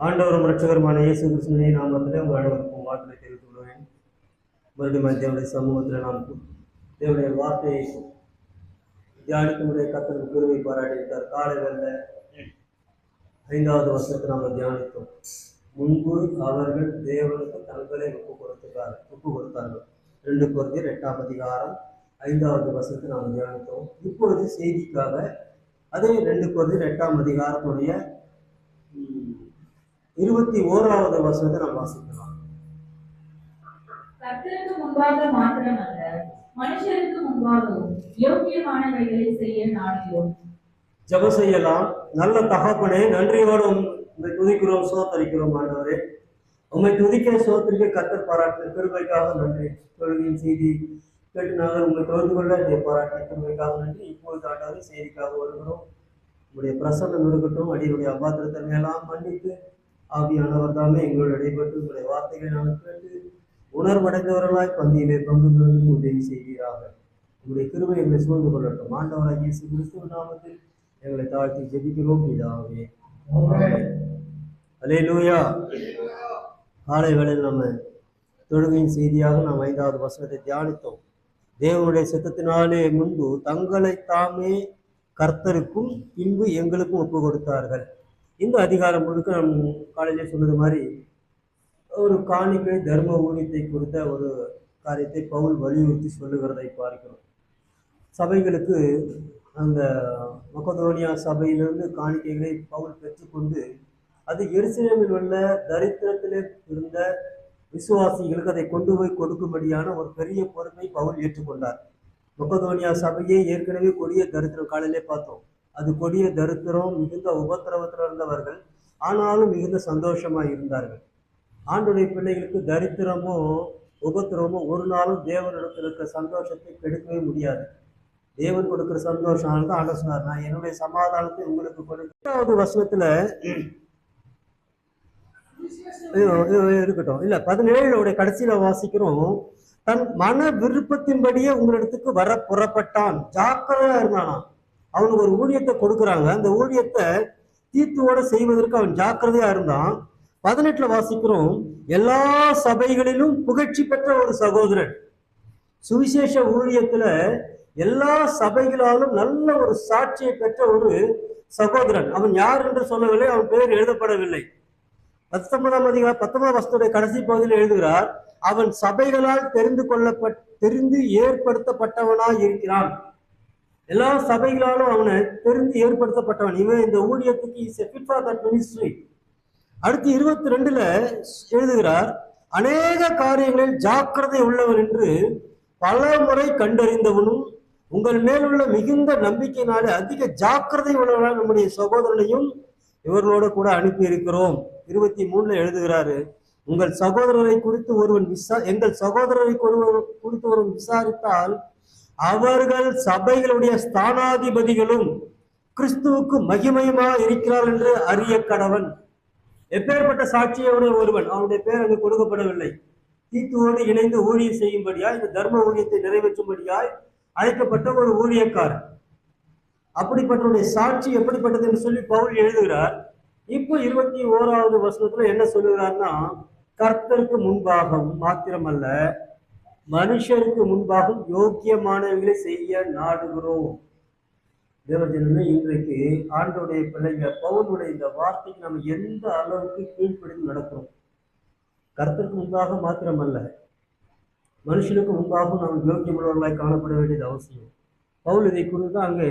ஆண்டவரும் இரட்சகருமான இயேசு கிறிஸ்துவின் நாமத்திலே உங்கள் அனைவருக்கும் வாழ்த்துக்களை தெரிவித்துக் கொள்வேன். மறுபடியும் தேவனுடைய சமூகத்தில் நாம் தேவனுடைய வார்த்தையை தியானிக்கும்படிய கர்த்தர் கிருபை பாராட்டியிருக்கார். காலை வேளை 5வது வசனத்தை நாம் தியானித்தோம். முன்பு அவர்கள் தேவனுக்கு தங்களை ஒப்பு கொடுத்தார்கள். 2 கொரிந்தியர் 8ஆம் அதிகாரம் 5வது வசனத்தை நாம் தியானித்தோம். இப்பொழுது செய்திக்காக அதே 2 கொரிந்தியர் 8ஆம் அதிகாரத்துடைய 21வது வசனத்தை நாம் வாசிக்கலாம். கர்த்தருக்கு முன்பாக மாத்திரமல்ல, மனுஷருக்கு முன்பாகவும் யோக்கியமானவைகளை செய்ய நாடுகிறோம். ஜெபம் செய்யலாம். நல்ல தகப்பனே, நன்றியோடு உம்மை துதிக்கிறோம், சோத்தரிக்கிறோம். ஆண்டவரே, உம்மை துதிக்க சோத்தரிக்க கர்த்தர் பாராட்டின கிருபைக்காக நன்றி. தொழுகையின் செய்தி கேட்டு நாங்கள் உண்மை தொடர்ந்து கொள்ள பாராட்டின கிருபைக்காக நன்றி. இப்பொழுது ஆண்டவரே செய்திக்காக வருகிறோம். உங்களுடைய பிரசன்னம் இருக்கட்டும். அடியுடைய அபாத்திரத்தை எல்லாம் மன்னித்து ஆவியானவர் தாமே எங்களோடு இடைப்பட்டு உங்களுடைய வார்த்தைகளை நாங்கள் கேட்டு உணர்வடைந்தவர்களாய் பந்தியிலே பங்கு பெறுவதற்கு உதவி செய்வீராக. உங்களுடைய கிருபை எங்களை சூழ்ந்து கொள்ளட்டும். ஆண்டவராகிய இயேசு கிறிஸ்துவ நாமத்தில் எங்களை தாழ்த்தி ஜெபிக்கிறோம் பிதாவே. அல்லேலூயா. காலை வேளையில் நம்ம தொழுகையின் செய்தியாக நாம் 5வது வசனத்தை தியானித்தோம். தேவனுடைய சித்தத்தினாலே முன்பு தங்களை தாமே கர்த்தருக்கும் பின்பு எங்களுக்கும் ஒப்பு கொடுத்தார்கள். இந்த அதிகாரம் முழுக்க நம் காலையிலே சொன்னது மாதிரி ஒரு காணிக்கை தர்ம ஊழியத்தை குறித்த ஒரு காரியத்தை பவுல் வலியுறுத்தி சொல்லுகிறதை பார்க்கிறோம். சபைகளுக்கு அந்த மக்கதோனியா சபையிலிருந்து காணிக்கைகளை பவுல் பெற்றுக்கொண்டு அது எருசலேமில் உள்ள தரித்திரத்திலே இருந்த விசுவாசிகளுக்கு அதை கொண்டு போய் கொடுக்கும்படியான ஒரு பெரிய பொறுப்பை பவுல் ஏற்றுக்கொண்டார். மக்கதோனியா சபையை ஏற்கனவே கொடிய தரித்திரம் காலையிலே பார்த்தோம். அது கொடிய தரித்திரம், மிகுந்த உபத்திரவத்தில் இருந்தவர்கள், ஆனாலும் மிகுந்த சந்தோஷமாக இருந்தார்கள். ஆண்டுடைய பிள்ளைகளுக்கு தரித்திரமோ உபத்திரமோ ஒரு நாளும் தேவனிடத்தில் இருக்கிற சந்தோஷத்தை கெடுக்கவே முடியாது. தேவன் கொடுக்கிற சந்தோஷம் தான் ஆண்டவர் சொன்னார், நான் என்னுடைய சமாதானத்தை உங்களுக்கு கொடுக்க. 8வது வசனத்துல இருக்கட்டும் இல்ல 17 கடைசியில வாசிக்கிறோம், தன் மன விருப்பத்தின்படியே உங்களிடத்துக்கு வர புறப்பட்டான். ஜாக்கிரதையா இருந்தானா. அவனுக்கு ஒரு ஊழியத்தை கொடுக்குறாங்க. அந்த ஊழியத்தை தீர்த்துவோட செய்வதற்கு அவன் ஜாக்கிரதையா இருந்தான். 18 வாசிக்கிறோம், எல்லா சபைகளிலும் புகழ்ச்சி பெற்ற ஒரு சகோதரன். சுவிசேஷ ஊழியத்துல எல்லா சபைகளாலும் நல்ல ஒரு சாட்சியை பெற்ற ஒரு சகோதரன். அவன் யார் என்று சொல்லவில்லை, அவன் பெயர் எழுதப்படவில்லை. 19ஆம் அதிகாரம் 19ஆம் வசனத்துடைய கடைசி பகுதியில் எழுதுகிறார், அவன் சபைகளால் தெரிந்து ஏற்படுத்தப்பட்டவனாய் இருக்கிறான். எல்லா சபைகளாலும் அவனை தெரிந்து ஏற்படுத்தப்பட்டவன். இவன் இந்த ஊழியத்துக்கு is a fit for that ministry. அடுத்து 22 எழுதுகிறார், அநேக காரியங்களில் ஜாக்கிரதை உள்ளவன் என்று பல முறை கண்டறிந்தவனும் உங்கள் மேலுள்ள மிகுந்த நம்பிக்கையினாலே அதிக ஜாக்கிரதை உள்ளவனாக நம்முடைய சகோதரனையும் இவர்களோட கூட அனுப்பி இருக்கிறோம். 23 எழுதுகிறாரு, உங்கள் சகோதரரை குறித்து எங்கள் சகோதரரை குறித்து ஒருவன் விசாரித்தால் அவர்கள் சபைகளுடைய ஸ்தானாதிபதிகளும் கிறிஸ்துவுக்கு மகிமையுமா இருக்கிறார் என்று அறிய கடவன். எப்பேற்பட்ட சாட்சியோட ஒருவன், அவனுடைய பேர் அங்கு கொடுக்கப்படவில்லை. தீத்துவோடு இணைந்து ஊழியம் செய்யும்படியாய், இந்த தர்ம ஊழியத்தை நிறைவேற்றும்படியாய் அழைக்கப்பட்ட ஒரு ஊழியக்காரன். அப்படிப்பட்டவனுடைய சாட்சி எப்படிப்பட்டது என்று சொல்லி பவுல் எழுதுகிறார். இப்போ 21வது வசனத்துல என்ன சொல்லுகிறார்னா, கர்த்தருக்கு முன்பாகவும் மாத்திரமல்ல மனுஷருக்கு முன்பாகவும் யோக்கியமானவர்களை செய்ய நாடுகிறோம். தேவஜனமே, இன்றைக்கு ஆண்டோடைய பிள்ளைங்க பவுலுடைய இந்த வார்த்தைக்கு நம்ம எந்த அளவுக்கு கீழ்ப்படிந்து நடக்கிறோம். கர்த்தருக்கு முன்பாக மாத்திரமல்ல மனுஷனுக்கு முன்பாகவும் நாம் யோக்கியமுள்ளவர்களாய் காணப்பட வேண்டியது அவசியம். பவுல் இதை குறித்து அங்கே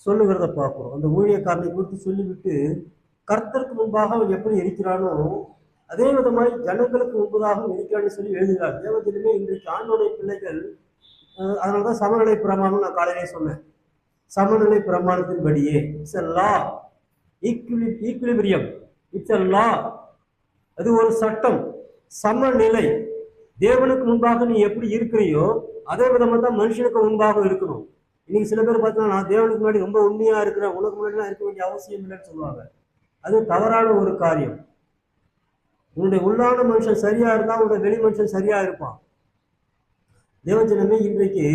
சொல்லுகிறத பார்க்கிறோம். அந்த ஊழியக்காரனை குறித்து சொல்லிவிட்டு கர்த்தருக்கு முன்பாக அவன் எப்படி இருக்கிறானோ அதே விதமாய் ஜனங்களுக்கு முன்பதாகவும் இருக்கிறான்னு சொல்லி எழுதுகிறார். தேவஜனமே, இன்றைக்கு ஆண்டோடைய பிள்ளைகள், அதனாலதான் சமநிலை பிரமாணம் நான் காலையிலே சொன்னேன். சமநிலை பிரமாணத்தின்படியே it's a law, equilibrium, it's a law. அது ஒரு சட்டம், சமநிலை. தேவனுக்கு முன்பாக நீ எப்படி இருக்கிறியோ அதே விதமா தான் மனுஷனுக்கு முன்பாக இருக்கணும். இன்னைக்கு சில பேர் பார்த்தீங்கன்னா, நான் தேவனுக்கு முன்னாடி ரொம்ப உண்மையா இருக்கிறேன், உனக்கு முன்னாடிலாம் இருக்க வேண்டிய அவசியம் இல்லைன்னு சொல்லுவாங்க. அது தவறான ஒரு காரியம். உன்னுடைய உள்ளான மனுஷன் சரியா இருந்தா உன்னுடைய வெளி மனுஷன் சரியா இருப்பான். தேவஜனமே, இன்றைக்கு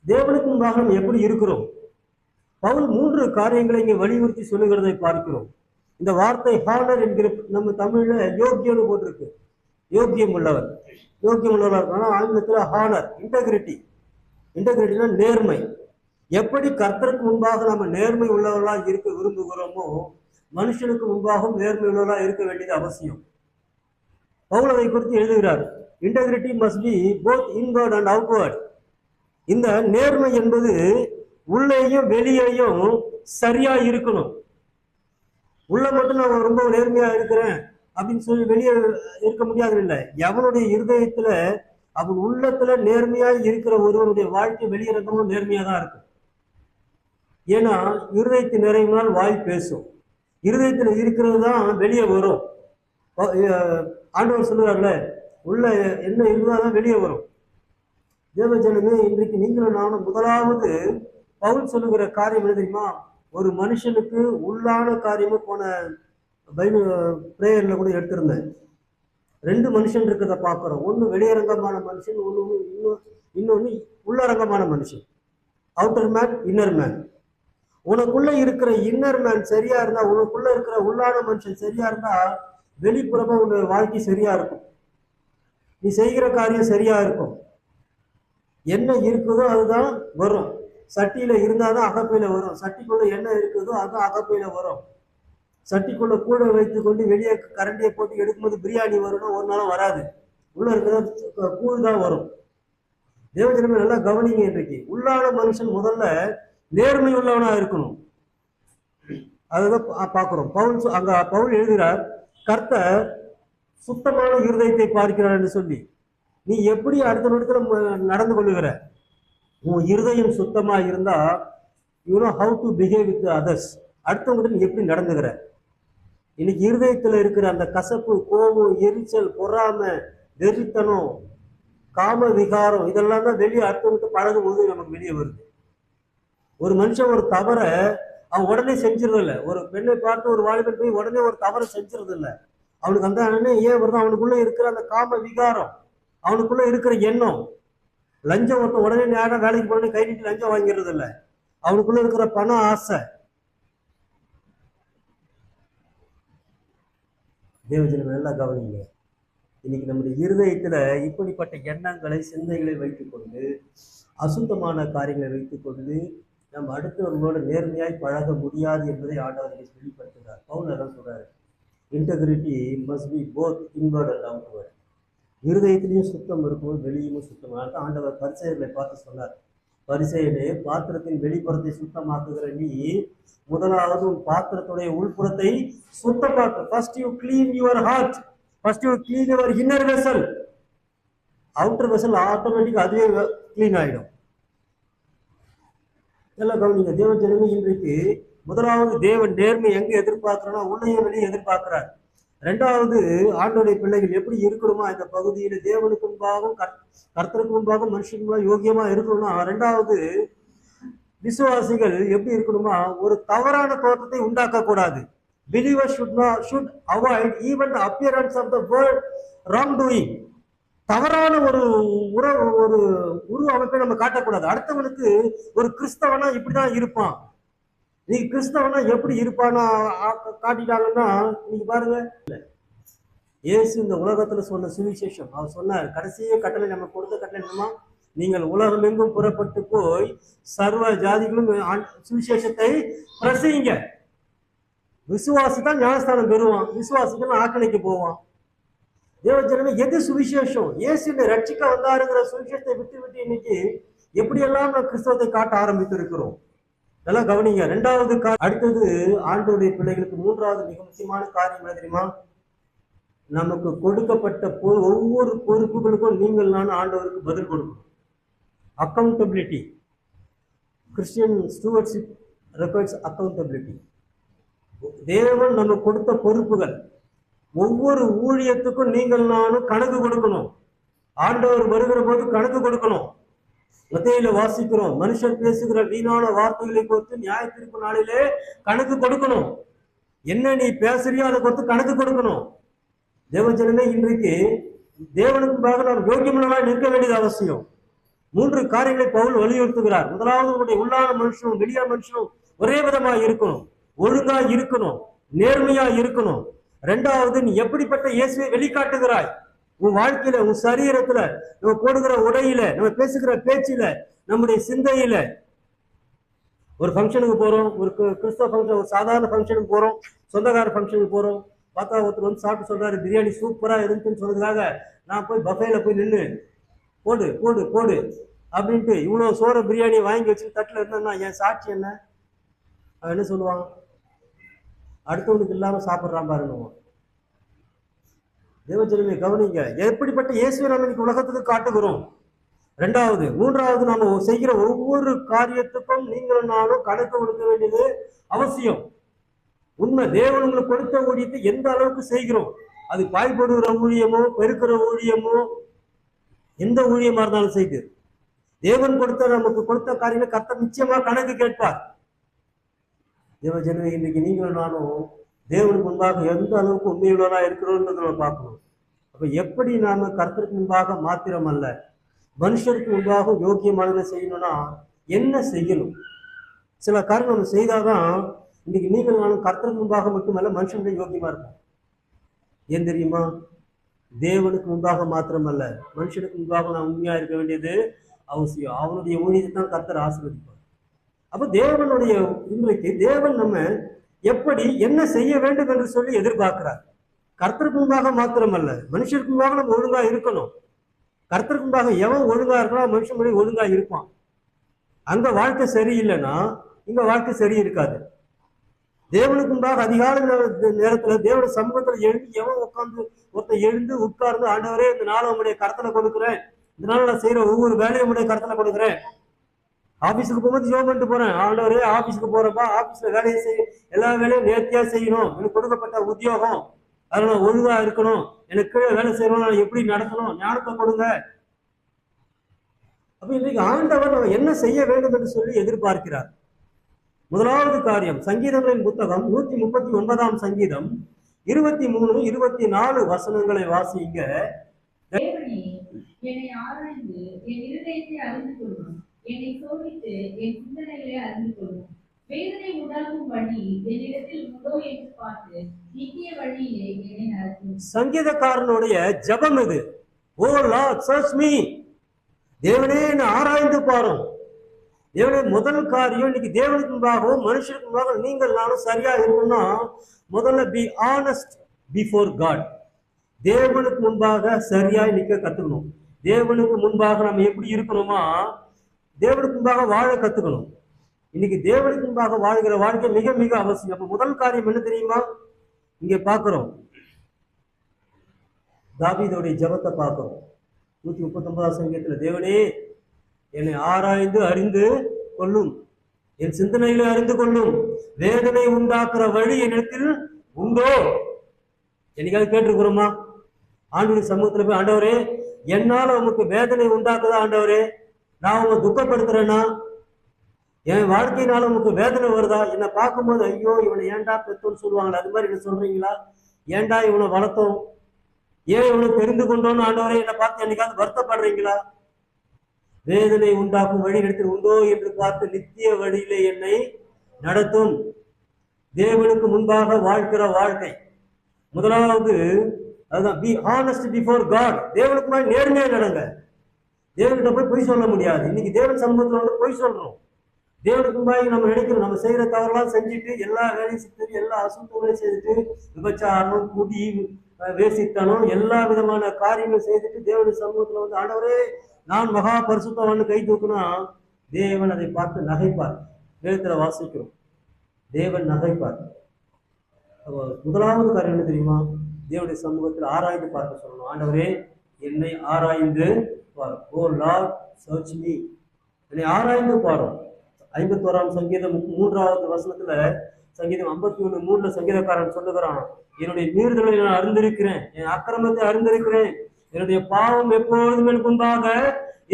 தேவனுக்கு முன்பாக நம்ம எப்படி இருக்கிறோம்? பவுல் 3 காரியங்களை இங்கே வலியுறுத்தி சொல்லுகிறதை பார்க்கிறோம். இந்த வார்த்தை ஹானர் என்கிற நம்ம தமிழ்ல யோக்கியம்னு போட்டிருக்கு. யோக்கியம் உள்ளவர், யோக்கியம் உள்ளவராக இருக்கணும். ஆங்கிலத்துல ஹானர், இன்டெகிரிட்டி. இன்டெகிரிட்டினா நேர்மை. எப்படி கர்த்தருக்கு முன்பாக நம்ம நேர்மை உள்ளவர்களாக இருக்க விரும்புகிறோமோ, மனுஷனுக்கு முன்பாகவும் நேர்மை உள்ளவர்களாக இருக்க வேண்டியது அவசியம். பவுல் அதை குறித்து எழுதுகிறார். Integrity must be both inward and outward. இந்த நேர்மை என்பது உள்ளேயும் வெளியேயும் சரியா இருக்கணும். உள்ள மட்டும் நான் ரொம்ப நேர்மையா இருக்கிறேன் அப்படின்னு சொல்லி வெளியே இருக்க முடியாது. இல்லை, எவனுடைய இருதயத்துல அவன் உள்ளத்துல நேர்மையா இருக்கிற ஒருவனுடைய வாழ்க்கை வெளியிறக்கமும் நேர்மையா தான் இருக்கும். ஏன்னா இருதயத்தின் நிறைவினால் வாய் பேசும். இருதயத்துல இருக்கிறது தான் வெளியே வரும். ஆண்டவர் சொல்லுவார்ல, உள்ள என்ன இருந்தாதான் வெளியே வரும். தேவஜனமே, இன்றைக்கு நீங்களும் நானும் முதலாவது பவுல் சொல்லுகிற காரியம் என்ன தெரியுமா? ஒரு மனுஷனுக்கு உள்ளான காரியமும் போன பைபிள் பிரேயர்ல கூட எடுத்திருந்தேன். 2 மனுஷன் இருக்கிறத பார்க்கிறோம். ஒன்று வெளியரங்கமான மனுஷன், இன்னொன்று உள்ளரங்கமான மனுஷன். Outer man, inner man. உனக்குள்ள இருக்கிற இன்னர் மேன் சரியா இருந்தா, உனக்குள்ள இருக்கிற உள்ளான மனுஷன் சரியா இருந்தா, வெளிப்புறமா உன்னோட வாழ்க்கை சரியா இருக்கும். நீ செய்கிற காரியம் சரியா இருக்கும். என்ன இருக்குதோ அதுதான் வரும். சட்டியில இருந்தாதான் அகப்பையில வரும். சட்டிக்குள்ள என்ன இருக்குதோ அதுதான் அகப்பையில வரும். சட்டிக்குள்ள கூட வைத்து கொண்டு வெளியே கரண்டியை போட்டு எடுக்கும்போது பிரியாணி வரும்னா ஒரு நாளும் வராது. உள்ள இருக்கிறதா கூழ் தான் வரும். தேவஜனமே நல்லா கவனிங்க. இன்றைக்கு உள்ளான மனுஷன் முதல்ல நேர்மை உள்ளவனா இருக்கணும். அதுதான் பார்க்கிறோம். பவுல் எழுதுகிறார், கர்த்தர் சுத்தமான இருதயத்தை பார்க்கிறார் என்று சொல்லி. நீ எப்படி அடுத்த நிமிடத்துல நடந்து கொள்ளுகிற? உன் இருதயம் சுத்தமா இருந்தா you know how to behave with others. அடுத்தவங்க நீ எப்படி நடந்துகிற? இன்னைக்கு இருதயத்துல இருக்கிற அந்த கசப்பு, கோபம், எரிச்சல், பொறாமை, வெறித்தனம், காம விகாரம், இதெல்லாம் தான் வெளியே அடுத்தவங்க பழகும் போது நமக்கு வெளியே வருது. ஒரு மனுஷன் ஒரு தவற அவன் உடனே செஞ்சிருது இல்லை. ஒரு பெண்ணை பார்த்து ஒரு வாலிபன் போய் உடனே ஒரு தவறை செஞ்சிருது இல்லை. அவனுக்கு அந்த ஏன் வருது? அவனுக்குள்ள இருக்கிற அந்த காம விகாரம், அவனுக்குள்ள இருக்கிற எண்ணம். லஞ்சம் ஒருத்தன் உடனே நேரம் வேலைக்கு போன கை நீட்டி லஞ்சம் வாங்கிறது இல்லை. அவனுக்குள்ள இருக்கிற பண ஆசை. தேவஜனம் நல்லா கவனிங்க. இன்னைக்கு நம்முடைய இருதயத்துல இப்படிப்பட்ட எண்ணங்களை, சிந்தைகளை வைத்துக்கொண்டு, அசுத்தமான காரியங்களை வைத்துக்கொண்டு நம்ம அடுத்தவர்களோட நேர்மையாய் பழக முடியாது என்பதை ஆண்டவர் வெளிப்படுத்துகிறார். பவுல் அதான் சொல்றாரு, integrity must be both inward and outward. இருதயத்திலையும் சுத்தம் இருக்கும், வெளியும் சுத்தம். அதான் ஆண்டவர் பரிசேயர்களை பார்த்து சொன்னார், பரிசேயரே, பாத்திரத்தின் வெளிப்புறத்தை சுத்தமாக்குகிற நீ முதலாவது உன் பாத்திரத்துடைய உள்புறத்தை சுத்தமாக்கு. First you clean your heart, first you clean your inner vessel. Outer vessel automatic அதுவே கிளீன் ஆயிடும். எல்லாம் கவனிங்க. தேவஜனமே, இன்றைக்கு முதலாவது தேவன் நேர்மை எங்க எதிர்பார்க்கிறோம்னா உள்ளே வெளியே எதிர்பார்க்கிறார். 2வது ஆண்டோடைய பிள்ளைகள் எப்படி இருக்கணுமா இந்த பகுதியில தேவனுக்கு முன்பாகவும் கர்த்தருக்கு முன்பாகவும் மனுஷனுக்கு முன்பாக யோகியமா இருக்கணும்னா, 2வது விசுவாசிகள் எப்படி இருக்கணுமா, ஒரு தவறான தோற்றத்தை உண்டாக்க கூடாது. Believers should avoid even the appearance of the world wrongdoing. தவறான ஒரு உருவ அமைப்பை நம்ம காட்டக்கூடாது. அடுத்தவனுக்கு ஒரு கிறிஸ்தவனா இப்படிதான் இருப்பான், நீ கிறிஸ்தவனா எப்படி இருப்பானா காட்டிட்டாங்கன்னா, நீங்க பாருங்க, இயேசு இந்த உலகத்துல சொன்ன சுவிசேஷம், அவர் சொன்னார், கடைசிய கட்டளை நம்ம கொடுத்த கட்டளை என்னமா, நீங்கள் உலகமெங்கும் புறப்பட்டு போய் சர்வ ஜாதிகளும் சுவிசேஷத்தை பிரசங்கிங்க. விசுவாசி தான் ஞானஸ்தானம் பெறுவான், விசுவாசிகள் ஆக்கணைக்கு போவான். தேவஜனமே, எது சுவிசேஷம்? இயேசு ரட்சிக்க வந்தாருங்கிற சுவிசேஷத்தை விட்டு விட்டு இன்னைக்கு எப்படியெல்லாம் நம்ம கிறிஸ்தவத்தை காட்ட ஆரம்பித்து இருக்கிறோம். நல்லா கவனிங்க. 2வது அடுத்தது ஆண்டவருடைய பிள்ளைகளுக்கு 3வது மிக முக்கியமான காரியம் என்ன தெரியுமா? நமக்கு கொடுக்கப்பட்ட ஒவ்வொரு பொறுப்புகளுக்கும் நீங்கள் நான் ஆண்டவருக்கு பதில் கொடுக்கணும். Accountability. Christian stewardship requires accountability. தேவன் நம்ம கொடுத்த பொறுப்புகள், ஒவ்வொரு ஊழியத்துக்கும் நீங்கள் நானும் கணக்கு கொடுக்கணும். ஆண்டவர் வருகிற போது கணக்கு கொடுக்கணும். மத்தேயுல வாசிக்கிறோம், மனுஷர் பேசுகிற வீணான வார்த்தைகளை குறித்து நியாய தீர்ப்பு நாளிலே கணக்கு கொடுக்கணும். என்ன நீ பேசுறியோ அதை குறித்து கணக்கு கொடுக்கணும். தேவஜனமே, இன்றைக்கு தேவனுக்காக நாம் யோகியமானவர்களாய் நிற்க வேண்டியது அவசியம். 3 காரியங்களை பவுல் வலியுறுத்துகிறார். முதலாவது, உங்களுடைய உள்ளான மனுஷனும் வெளியான மனுஷனும் ஒரே விதமா இருக்கணும், ஒழுங்கா இருக்கணும். நேர்மையா இருக்கணும். ரெண்டாவது, நீ எப்படிப்பட்ட இயேசுவை வெளிக்காட்டுகிறாய் உன் வாழ்க்கையில, உன் சரீரத்துல, நம்ம போடுகிற உடையில, நம்ம பேசுகிற பேச்சில, நம்முடைய சிந்தையில. ஒரு ஃபங்க்ஷனுக்கு போறோம், ஒரு கிறிஸ்தவ ஃபங்க்ஷன், ஒரு சாதாரண ஃபங்க்ஷனுக்கு போறோம், சொந்தக்கார ஃபங்க்ஷனுக்கு போறோம். பார்த்தா ஒருத்தர் வந்து சாப்பிட்டு சொல்றாரு, பிரியாணி சூப்பரா இருந்துச்சுன்னு சொன்னதுக்காக நான் போய் பஃபேல போய் நின்று போடு போடு போடு அப்படின்ட்டு இவ்வளவு சோற பிரியாணி வாங்கி வச்சு தட்டுல இருந்தா என் சாட்சி என்ன? அவன் என்ன சொல்லுவான்? அடுத்தவனுக்கு இல்லாம சாப்பிட்றான் பாருங்க. தேவஜனமே கவனிங்க, எப்படிப்பட்ட இயேசுவை நம்ம இன்னைக்கு உலகத்துக்கு காட்டுகிறோம். ரெண்டாவது, மூன்றாவது, நாம செய்கிற ஒவ்வொரு காரியத்துக்கும் நீங்களும் நானும் கணக்கு கொடுக்க வேண்டியது அவசியம். உண்மை, தேவன் உங்களுக்கு கொடுத்த ஊழியத்தை எந்த அளவுக்கு செய்கிறோம். அது பாய்படுகிற ஊழியமோ, பெருக்கிற ஊழியமோ, எந்த ஊழியமா இருந்தாலும் செய்து தேவன் கொடுத்த நமக்கு கொடுத்த காரியங்களை கர்த்தர் நிச்சயமா கணக்கு கேட்பார். தேவஜனமே, இன்னைக்கு நீங்களும் நானும் தேவனுக்கு முன்பாக எந்த அளவுக்கு உண்மையுள்ளவரா இருக்கிறோம்ன்றதை நம்ம பார்க்கணும். அப்ப எப்படி நாம கர்த்தருக்கு முன்பாக மாத்திரம் அல்ல, மனுஷருக்கு முன்பாக யோக்கியமானதை செய்யணும்னா என்ன செய்யணும்? சில காரணம் நம்ம செய்தாதான் இன்னைக்கு நீங்கள் நானும் கர்த்தருக்கு முன்பாக மட்டுமல்ல மனுஷனுடைய யோக்கியமா இருக்கும். ஏன் தெரியுமா? தேவனுக்கு முன்பாக மாத்திரமல்ல, மனுஷனுக்கு முன்பாக நான் உண்மையா இருக்க வேண்டியது அவசியம். அவனுடைய ஊழியத்தை தான் கர்த்தர் ஆசீர்வதிப்பார். அப்ப தேவனுடைய இன்றைக்கு தேவன் நம்ம எப்படி என்ன செய்ய வேண்டும் என்று சொல்லி எதிர்பார்க்கிறார். கர்த்தருக்கு முன்பாக மாத்திரமல்ல, மனுஷருக்கு முன்பாக நம்ம ஒழுங்கா இருக்கணும். கர்த்தருக்கு முன்பாக எவன் ஒழுங்கா இருக்கலாம், மனுஷன் மொழி ஒழுங்கா இருப்பான். அங்க வாழ்க்கை சரியில்லைன்னா இங்க வாழ்க்கை சரி இருக்காது. தேவனுக்கு முன்பாக அதிகாலை நேரத்துல தேவனுடைய சமூகத்துல எழுந்து எவன் உட்கார்ந்து ஒருத்தன் எழுந்து உட்கார்ந்து, ஆண்டவரே இந்த நாள் உங்களுடைய கருத்துல கொடுக்குறேன், இந்த நாள் நான் செய்யற ஒவ்வொரு வேலையும் உடைய கருத்துல கொடுக்குறேன். ஆபீஸுக்கு போகும்போது ஜோம் பண்ணிட்டு போறேன், ஆண்டவரே ஆபீஸுக்கு போறப்பா ஆபீஸ்ல வேலையை செய்ய, எல்லா வேலையும் நேர்த்தியா செய்யணும், எனக்கு கொடுக்கப்பட்ட உத்தியோகம் அதுல நான் ஒழுங்கா இருக்கணும், எனக்கு கீழே வேலை செய்யணும், நான் எப்படி நடத்தணும், ஞானத்தை கொடுங்க. அப்ப இன்றைக்கு ஆண்டவர் நம்ம என்ன செய்ய வேண்டும் என்று சொல்லி எதிர்பார்க்கிறார். முதலாவது காரியம், சங்கீதங்களின் புத்தகம் 139 சங்கீதம் 23, 24 வசனங்களை வாசிங்க. தேவனே, என்னை ஆராய்ந்து என் இருதயத்தை அறிந்து கொள்ளும், என்னை சோதித்து என் சிந்தனைகளை அறிந்து கொள்ளும். வேதனை உண்டாகும் வழி என்னிடத்தில் உண்டோ என்று பார்த்து நித்திய வழியிலே என்னை நடத்தும். சங்கீதக்காரனுடைய ஜெபம் இது. ஓ லார்ட், சர்ச் மீ. தேவனே, என்னை ஆராய்ந்து பாரும். தேவனே, முதல் காரியம் இன்னைக்கு தேவனுக்கு முன்பாகவும் மனுஷனுக்கு முன்பாக நீங்கள் நானும் சரியா இருக்கணும்னா முதல்ல பி ஆனஸ்ட் பிஃபோர் காட். தேவனுக்கு முன்பாக சரியா நிக்க கத்துக்கணும். தேவனுக்கு முன்பாக நம்ம எப்படி இருக்கணுமா, தேவனுக்கு முன்பாக வாழ கத்துக்கணும். இன்னைக்கு தேவனுக்கு முன்பாக வாழ்கிற வாழ்க்கை மிக மிக அவசியம். அப்ப முதல் காரியம் என்ன தெரியுமா? இங்க பாக்குறோம், தாவீதுடைய ஜெபத்தை பார்க்கிறோம். 139 சங்கீதத்துல, தேவனே என்னை ஆராய்ந்து அறிந்து கொள்ளும், என் சிந்தனைகளை அறிந்து கொள்ளும், வேதனை உண்டாக்குற வழி என்னிடத்தில் உண்டோ. என்னைக்காவது கேட்டிருக்கிறோமா? ஆண்டவருடைய சமூகத்துல போய், ஆண்டவரே என்னால உமக்கு வேதனை உண்டாக்குதா ஆண்டவரே, நான் உங்க துக்கப்படுத்துறேன்னா, என் வாழ்க்கையினால உமக்கு வேதனை வருதா, என்னை பார்க்கும்போது ஐயோ இவனை ஏன்டா பெத்தோன்னு சொல்லுவாங்களா, அது மாதிரி என்ன சொல்றீங்களா? ஏன்டா இவனை வளர்த்தோம், ஏன் இவனை தெரிந்து கொண்டோன்னு ஆண்டவரே என்னை பார்த்து என்னைக்காவது வருத்தப்படுறீங்களா? வேதனை உண்டாக்கும் வழி இடத்தில் உண்டோ என்று பார்த்து நித்திய வழியிலே என்னை நடத்தும். தேவனுக்கு முன்பாக வாழ்கிற வாழ்க்கை முதலாவது அதுதான், பி ஹானஸ்ட் பிஃபோர் காட். தேவனுக்கு முன்னாடி நேர்மையா நடங்க. தேவன்கிட்ட போய் பொய் சொல்ல முடியாது. இன்னைக்கு தேவன் சமூகத்துல வந்து பொய் சொல்றோம். தேவனுக்கு முன்பாக நம்ம நினைக்கிறோம், நம்ம செய்யற தவறெல்லாம் செஞ்சுட்டு, எல்லா வேலையும் செஞ்சு, எல்லா அசுத்தங்களையும் செய்துட்டு, விபச்சாரம், குடி, வேசித்தனம், எல்லா விதமான காரியங்களும் செய்துட்டு தேவனுடைய சமூகத்துல வந்து ஆண்டவரே நான் மகா பரிசுத்தவான்னு கை தூக்குனா தேவன் அதை பார்த்து நகைப்பார். வேதத்துல வாசிக்கிறோம், தேவன் நகைப்பார். முதலாவது காரியம் என்ன தெரியுமா? தேவனுடைய சமூகத்தில் ஆராய்ந்து பார்க்க சொல்லணும். ஆண்டவரே என்னை ஆராய்ந்து பாரும். ஓ லார்ட், சர்ச் மீ. என்னை ஆராய்ந்து பாரும். 51 சங்கீதம் 3வது வசனத்துல, சங்கீதம் 51:3 சங்கீதக்காரன் சொல்லுகிறான், என்னுடைய மீறுதலை நான் அறிந்திருக்கிறேன், என் அக்கிரமத்தை அறிந்திருக்கிறேன், என்னுடைய பாவம் எப்பொழுதும் எனக்கு முன்பாக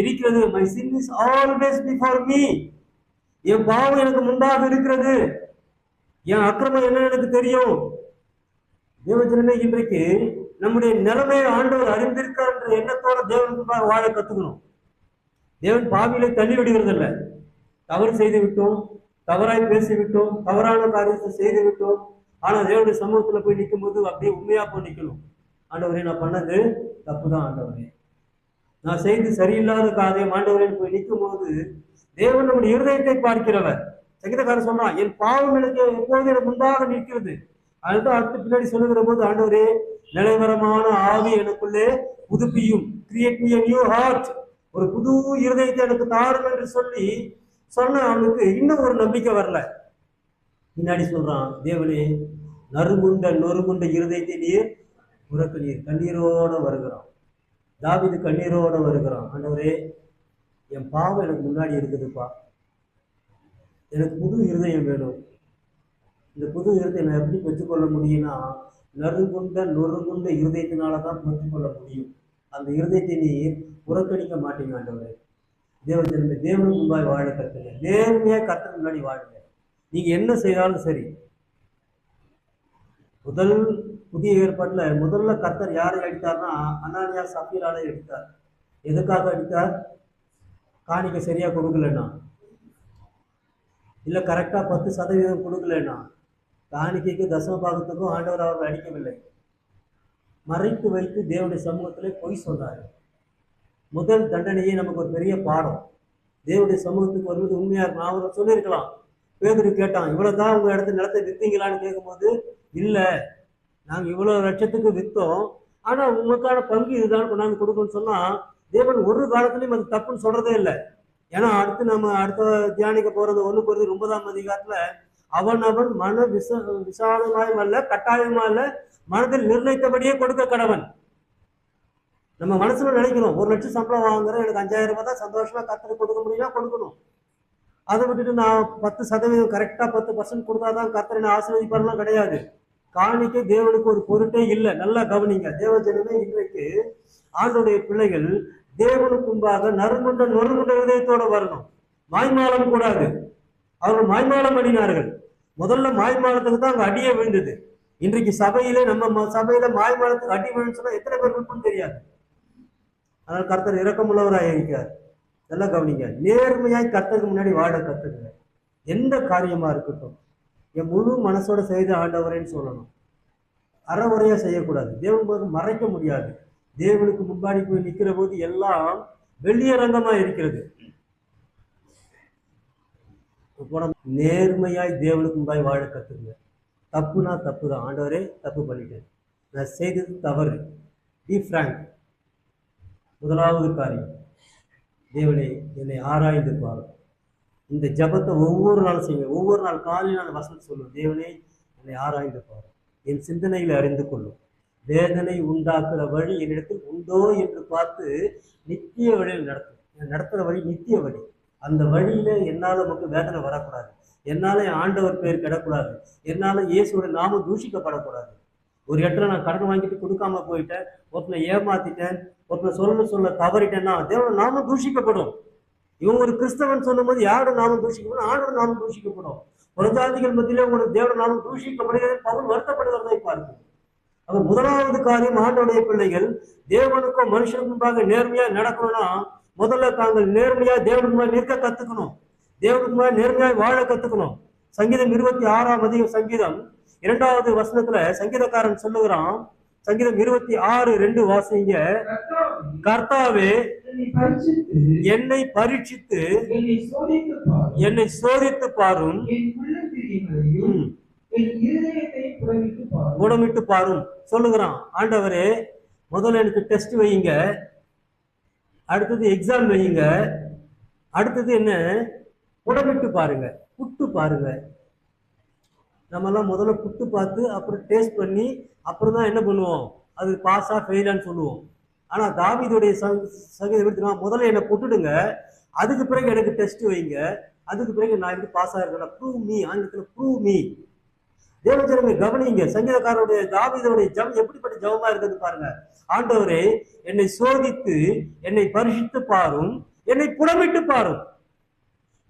இருக்கிறது. My sin is always before me. என் பாவம் எனக்கு முன்பாக இருக்கிறது, என் அக்கிரமம் என்ன எனக்கு தெரியும். தேவஜனமே, இன்றைக்கு நம்முடைய நிலைமையை ஆண்டவர் அறிந்திருக்கார் என்ற எண்ணத்தோட தேவனுக்கு முன்பாக வாழ கத்துக்கணும். தேவன் பாவியிலே தள்ளி விடுகிறதில்லை. தவறு செய்து விட்டோம், தவறாய் பேசிவிட்டோம், தவறான காரியத்தை செய்து விட்டோம், ஆனா தேவனுடைய சமூகத்துல போய் நிற்கும் போது அப்படியே உண்மையா போய் நிக்கணும். ஆண்டவரே, நான் பண்ணது தப்புதான் ஆண்டவரே, நான் செய்து சரியில்லாத காரியம் ஆண்டவரே போய் நிற்கும் போது தேவன் நம்முடைய இருதயத்தை பார்க்கிறவர். சங்கீதக்காரன் சொல்றான், என் பாவம் எனக்கு எப்போது எனக்கு முன்பாக நிற்கிறது. அதுதான் அடுத்து பின்னாடி சொல்லுகிற போது, ஆண்டவரே நிலைவரமான ஆவி எனக்குள்ளே புதுப்பியும், create me a new heart, ஒரு புது இருதயத்தை எனக்கு தாரும் என்று சொல்லி சொன்ன அவனுக்கு இன்னும் ஒரு நம்பிக்கை வரல. பின்னாடி சொல்றான், தேவனே நொறுங்குண்ட இருதயத்தை நீர் உறக்க கண்ணீரோட வருகிறான். தாவீது கண்ணீரோட வருகிறான். ஆண்டவரே, என் பாவம் எனக்கு முன்னாடி இருக்குதுப்பா, எனக்கு புது இருதயம் வேணும். இந்த புது இருதயம் நான் எப்படி பெற்றுக்கொள்ள முடியும்னா, நொறுங்குண்ட இருதயத்தினாலதான் பெற்றுக்கொள்ள முடியும். அந்த இருதயத்தை நீ புறக்கணிக்க மாட்டீங்க ஆண்டவரே. தேவனுக்கு முன்பாய் வாழ கத்துங்க, நேர்மையா கர்த்தருக்கு முன்னாடி வாழுங்க. நீங்க என்ன செய்தாலும் சரி. புதிய ஏற்பாட்டுல முதல்ல கர்த்தர் யாரை அடித்தார்னா, அனானியா சப்பீராலை அடித்தார். எதுக்காக அடித்தார்? காணிக்கை சரியா கொடுக்கலன்னா, இல்ல கரெக்டா 10% கொடுக்கலன்னா, காணிக்கைக்கு தசம பாகத்துக்கும் ஆண்டவர் அவர்கள் அடிக்கவில்லை. மறைத்து வைத்து தேவனுடைய சமூகத்திலே பொய் சொன்னார். முதல் தண்டனையே நமக்கு ஒரு பெரிய பாடம். தேவனுடைய சமூகத்துக்கு வருவது உண்மையா இருக்கும். நான் சொல்லியிருக்கலாம், பேதுரு கேட்டான், இவ்வளவுதான் உங்க இடத்துல நிலத்தை வித்தீங்களான்னு கேட்கும்போது, இல்ல நாங்க இவ்வளவு லட்சத்துக்கு வித்தோம், ஆனா உங்களுக்கான பங்கு இதுதான் கொண்டாந்து கொடுக்கணும்னு சொன்னா, தேவன் ஒரு காலத்திலையும் அது தப்புன்னு சொல்றதே இல்லை. ஏன்னா அடுத்த தியானிக்க போறது 1 Corinthians 9 அவன் மன விசாலமாயும் அல்ல கட்டாயமா இல்ல, மனதில் நிர்ணயித்தபடியே கொடுக்க கடவன். நம்ம மனசுல நினைக்கிறோம், 1 லட்சம் சம்பளம் வாங்குறேன், எனக்கு 5000 ரூபாய் தான் சந்தோஷமா கர்த்தருக்கு கொடுக்க முடியும்னா கொடுக்கணும். அதை விட்டுட்டு நான் 10% கரெக்டா 10% கொடுத்தாதான் கர்த்தரை ஆசீர்வதிப்பாரெல்லாம் கிடையாது. காணிக்கை தேவனுக்கு ஒரு பொருட்டே இல்லை. நல்லா கவனிங்க தேவ ஜனமே, இன்றைக்கு ஆண்டோடைய பிள்ளைகள் தேவனுக்கு முன்பாக நொறுங்குண்ட இதயத்தோட வரணும். மாய்மாலம் கூடாது. அவர்கள் மாய்மாலம் அடினார்கள். முதல்ல மாய்மாலத்துக்கு தான் அங்க அடியே விழுந்தது. இன்றைக்கு சபையிலே நம்ம சபையில மாய்மாலத்துக்கு அடி விழுந்து சொன்னா எத்தனை பேர் விருப்பம் தெரியாது. அதனால் கர்த்தர் இரக்கமுள்ளவராக இருக்கிறார். நல்லா கவனிங்க, நேர்மையாய் கர்த்தருக்கு முன்னாடி வாழ கத்துக்குங்க. எந்த காரியமா இருக்கட்டும் என் முழு மனசோட செய்த ஆண்டவரேன்னு சொல்லணும். அறவுரையா செய்யக்கூடாது. தேவனுக்கு மறைக்க முடியாது. தேவனுக்கு முன்பாடி போய் நிற்கிற போது எல்லாம் வெளியரங்கமா இருக்கிறது. நேர்மையாய் தேவனுக்கு முன்பாய் வாழ கத்துங்க. தப்புனா தப்பு தான். ஆண்டவரே தப்பு பண்ணிட்டேன், நான் செய்தது தவறு. Be frank. முதலாவது காரியம், தேவனே என்னை ஆராய்ந்து பாரு. இந்த ஜபத்தை ஒவ்வொரு நாளும் செய்யுங்க. ஒவ்வொரு நாள் காலையில் நான் வசனம் சொல்லுவேன், தேவனே என்னை ஆராய்ந்து பாரு, என் சிந்தனைகளை அறிந்து கொள்ளும். வேதனை உண்டாக்குற வழி என்னிடத்தில் உண்டோ என்று பார்த்து நித்திய வழியில் நடத்துகிற வழி நித்திய வழி. அந்த வழியில என்னால நமக்கு வேதனை வரக்கூடாது. என்னால ஆண்டவர் பேர் கிடக்கூடாது. என்னால இயேசுவோட நாமம் தூஷிக்கப்படக்கூடாது. ஒரு இடத்துல நான் கடன் வாங்கிட்டு கொடுக்காம போயிட்டேன், ஒருத்தனை ஏமாத்திட்டேன், ஒருத்தனை சொல்ல தவறிட்டேன்னா தேவனோட நாமம் தூஷிக்கப்படும். இவங்க ஒரு கிறிஸ்தவன் சொல்லும் போது யாரோட நாமம் தூஷிக்கப்படும்? ஆண்டோட நாமம் தூஷிக்கப்படும். புறஜாதிகள் மத்தியிலே உங்களுக்கு தேவனோட நாமம் தூஷிக்கப்படுகிறது பவுல் வருத்தப்படுகிறதை பார்க்கும். அப்ப முதலாவது காரியம், ஆண்டோடைய பிள்ளைகள் தேவனுக்கும் மனுஷனுக்கு முன்பாக நேர்மையா நடக்கணும்னா முதல்ல தாங்கள் நேர்மையா தேவனுக்கு முன்னாடி நிற்க கத்துக்கணும். தேவனுக்கு முன்னாடி நேர்மையாய் வாழ கத்துக்கணும். சங்கீதம் 26 சங்கீதம் 2வது வசனத்துல சங்கீதக்காரன் சொல்லுகிறான், சங்கீதம் 26:2 வாசிங்க. கர்த்தாவே என்னை பரீட்சித்து என்னை சோதித்து பாரும், குணமிட்டு பாரும் சொல்லுகிறான். ஆண்டவரே முதல்ல எனக்கு டெஸ்ட் வையுங்க, அடுத்தது எக்ஸாம் வையுங்க, அடுத்தது என்ன குணமிட்டு பாருங்க, புட்டு பாருங்க. நம்மெல்லாம் முதல்ல புட்டு பார்த்து அப்புறம் டேஸ்ட் பண்ணி அப்புறம் தான் என்ன பண்ணுவோம், அது பாஸா ஃபெயிலான்னு சொல்லுவோம். ஆனா தாவீதுடைய சங்கீதம் முதல்ல என்னை புட்டுடுங்க, அதுக்கு பிறகு எனக்கு டெஸ்ட் வைங்க, அதுக்கு பிறகு நான் எப்படி பாஸ் ஆயிருக்கேன், ப்ரூவ் மீ. ஆங்கிலத்தில் ப்ரூவ் மீ. தேவஜனமே கவனிங்க, சங்கீதக்காரருடைய தாவீதுடைய ஜெபம் எப்படிப்பட்ட ஜெபமா இருக்குது பாருங்க. ஆண்டவரே என்னை சோதித்து என்னை பரிசுத்து பாரும், என்னை புடமிட்டு பாரும்.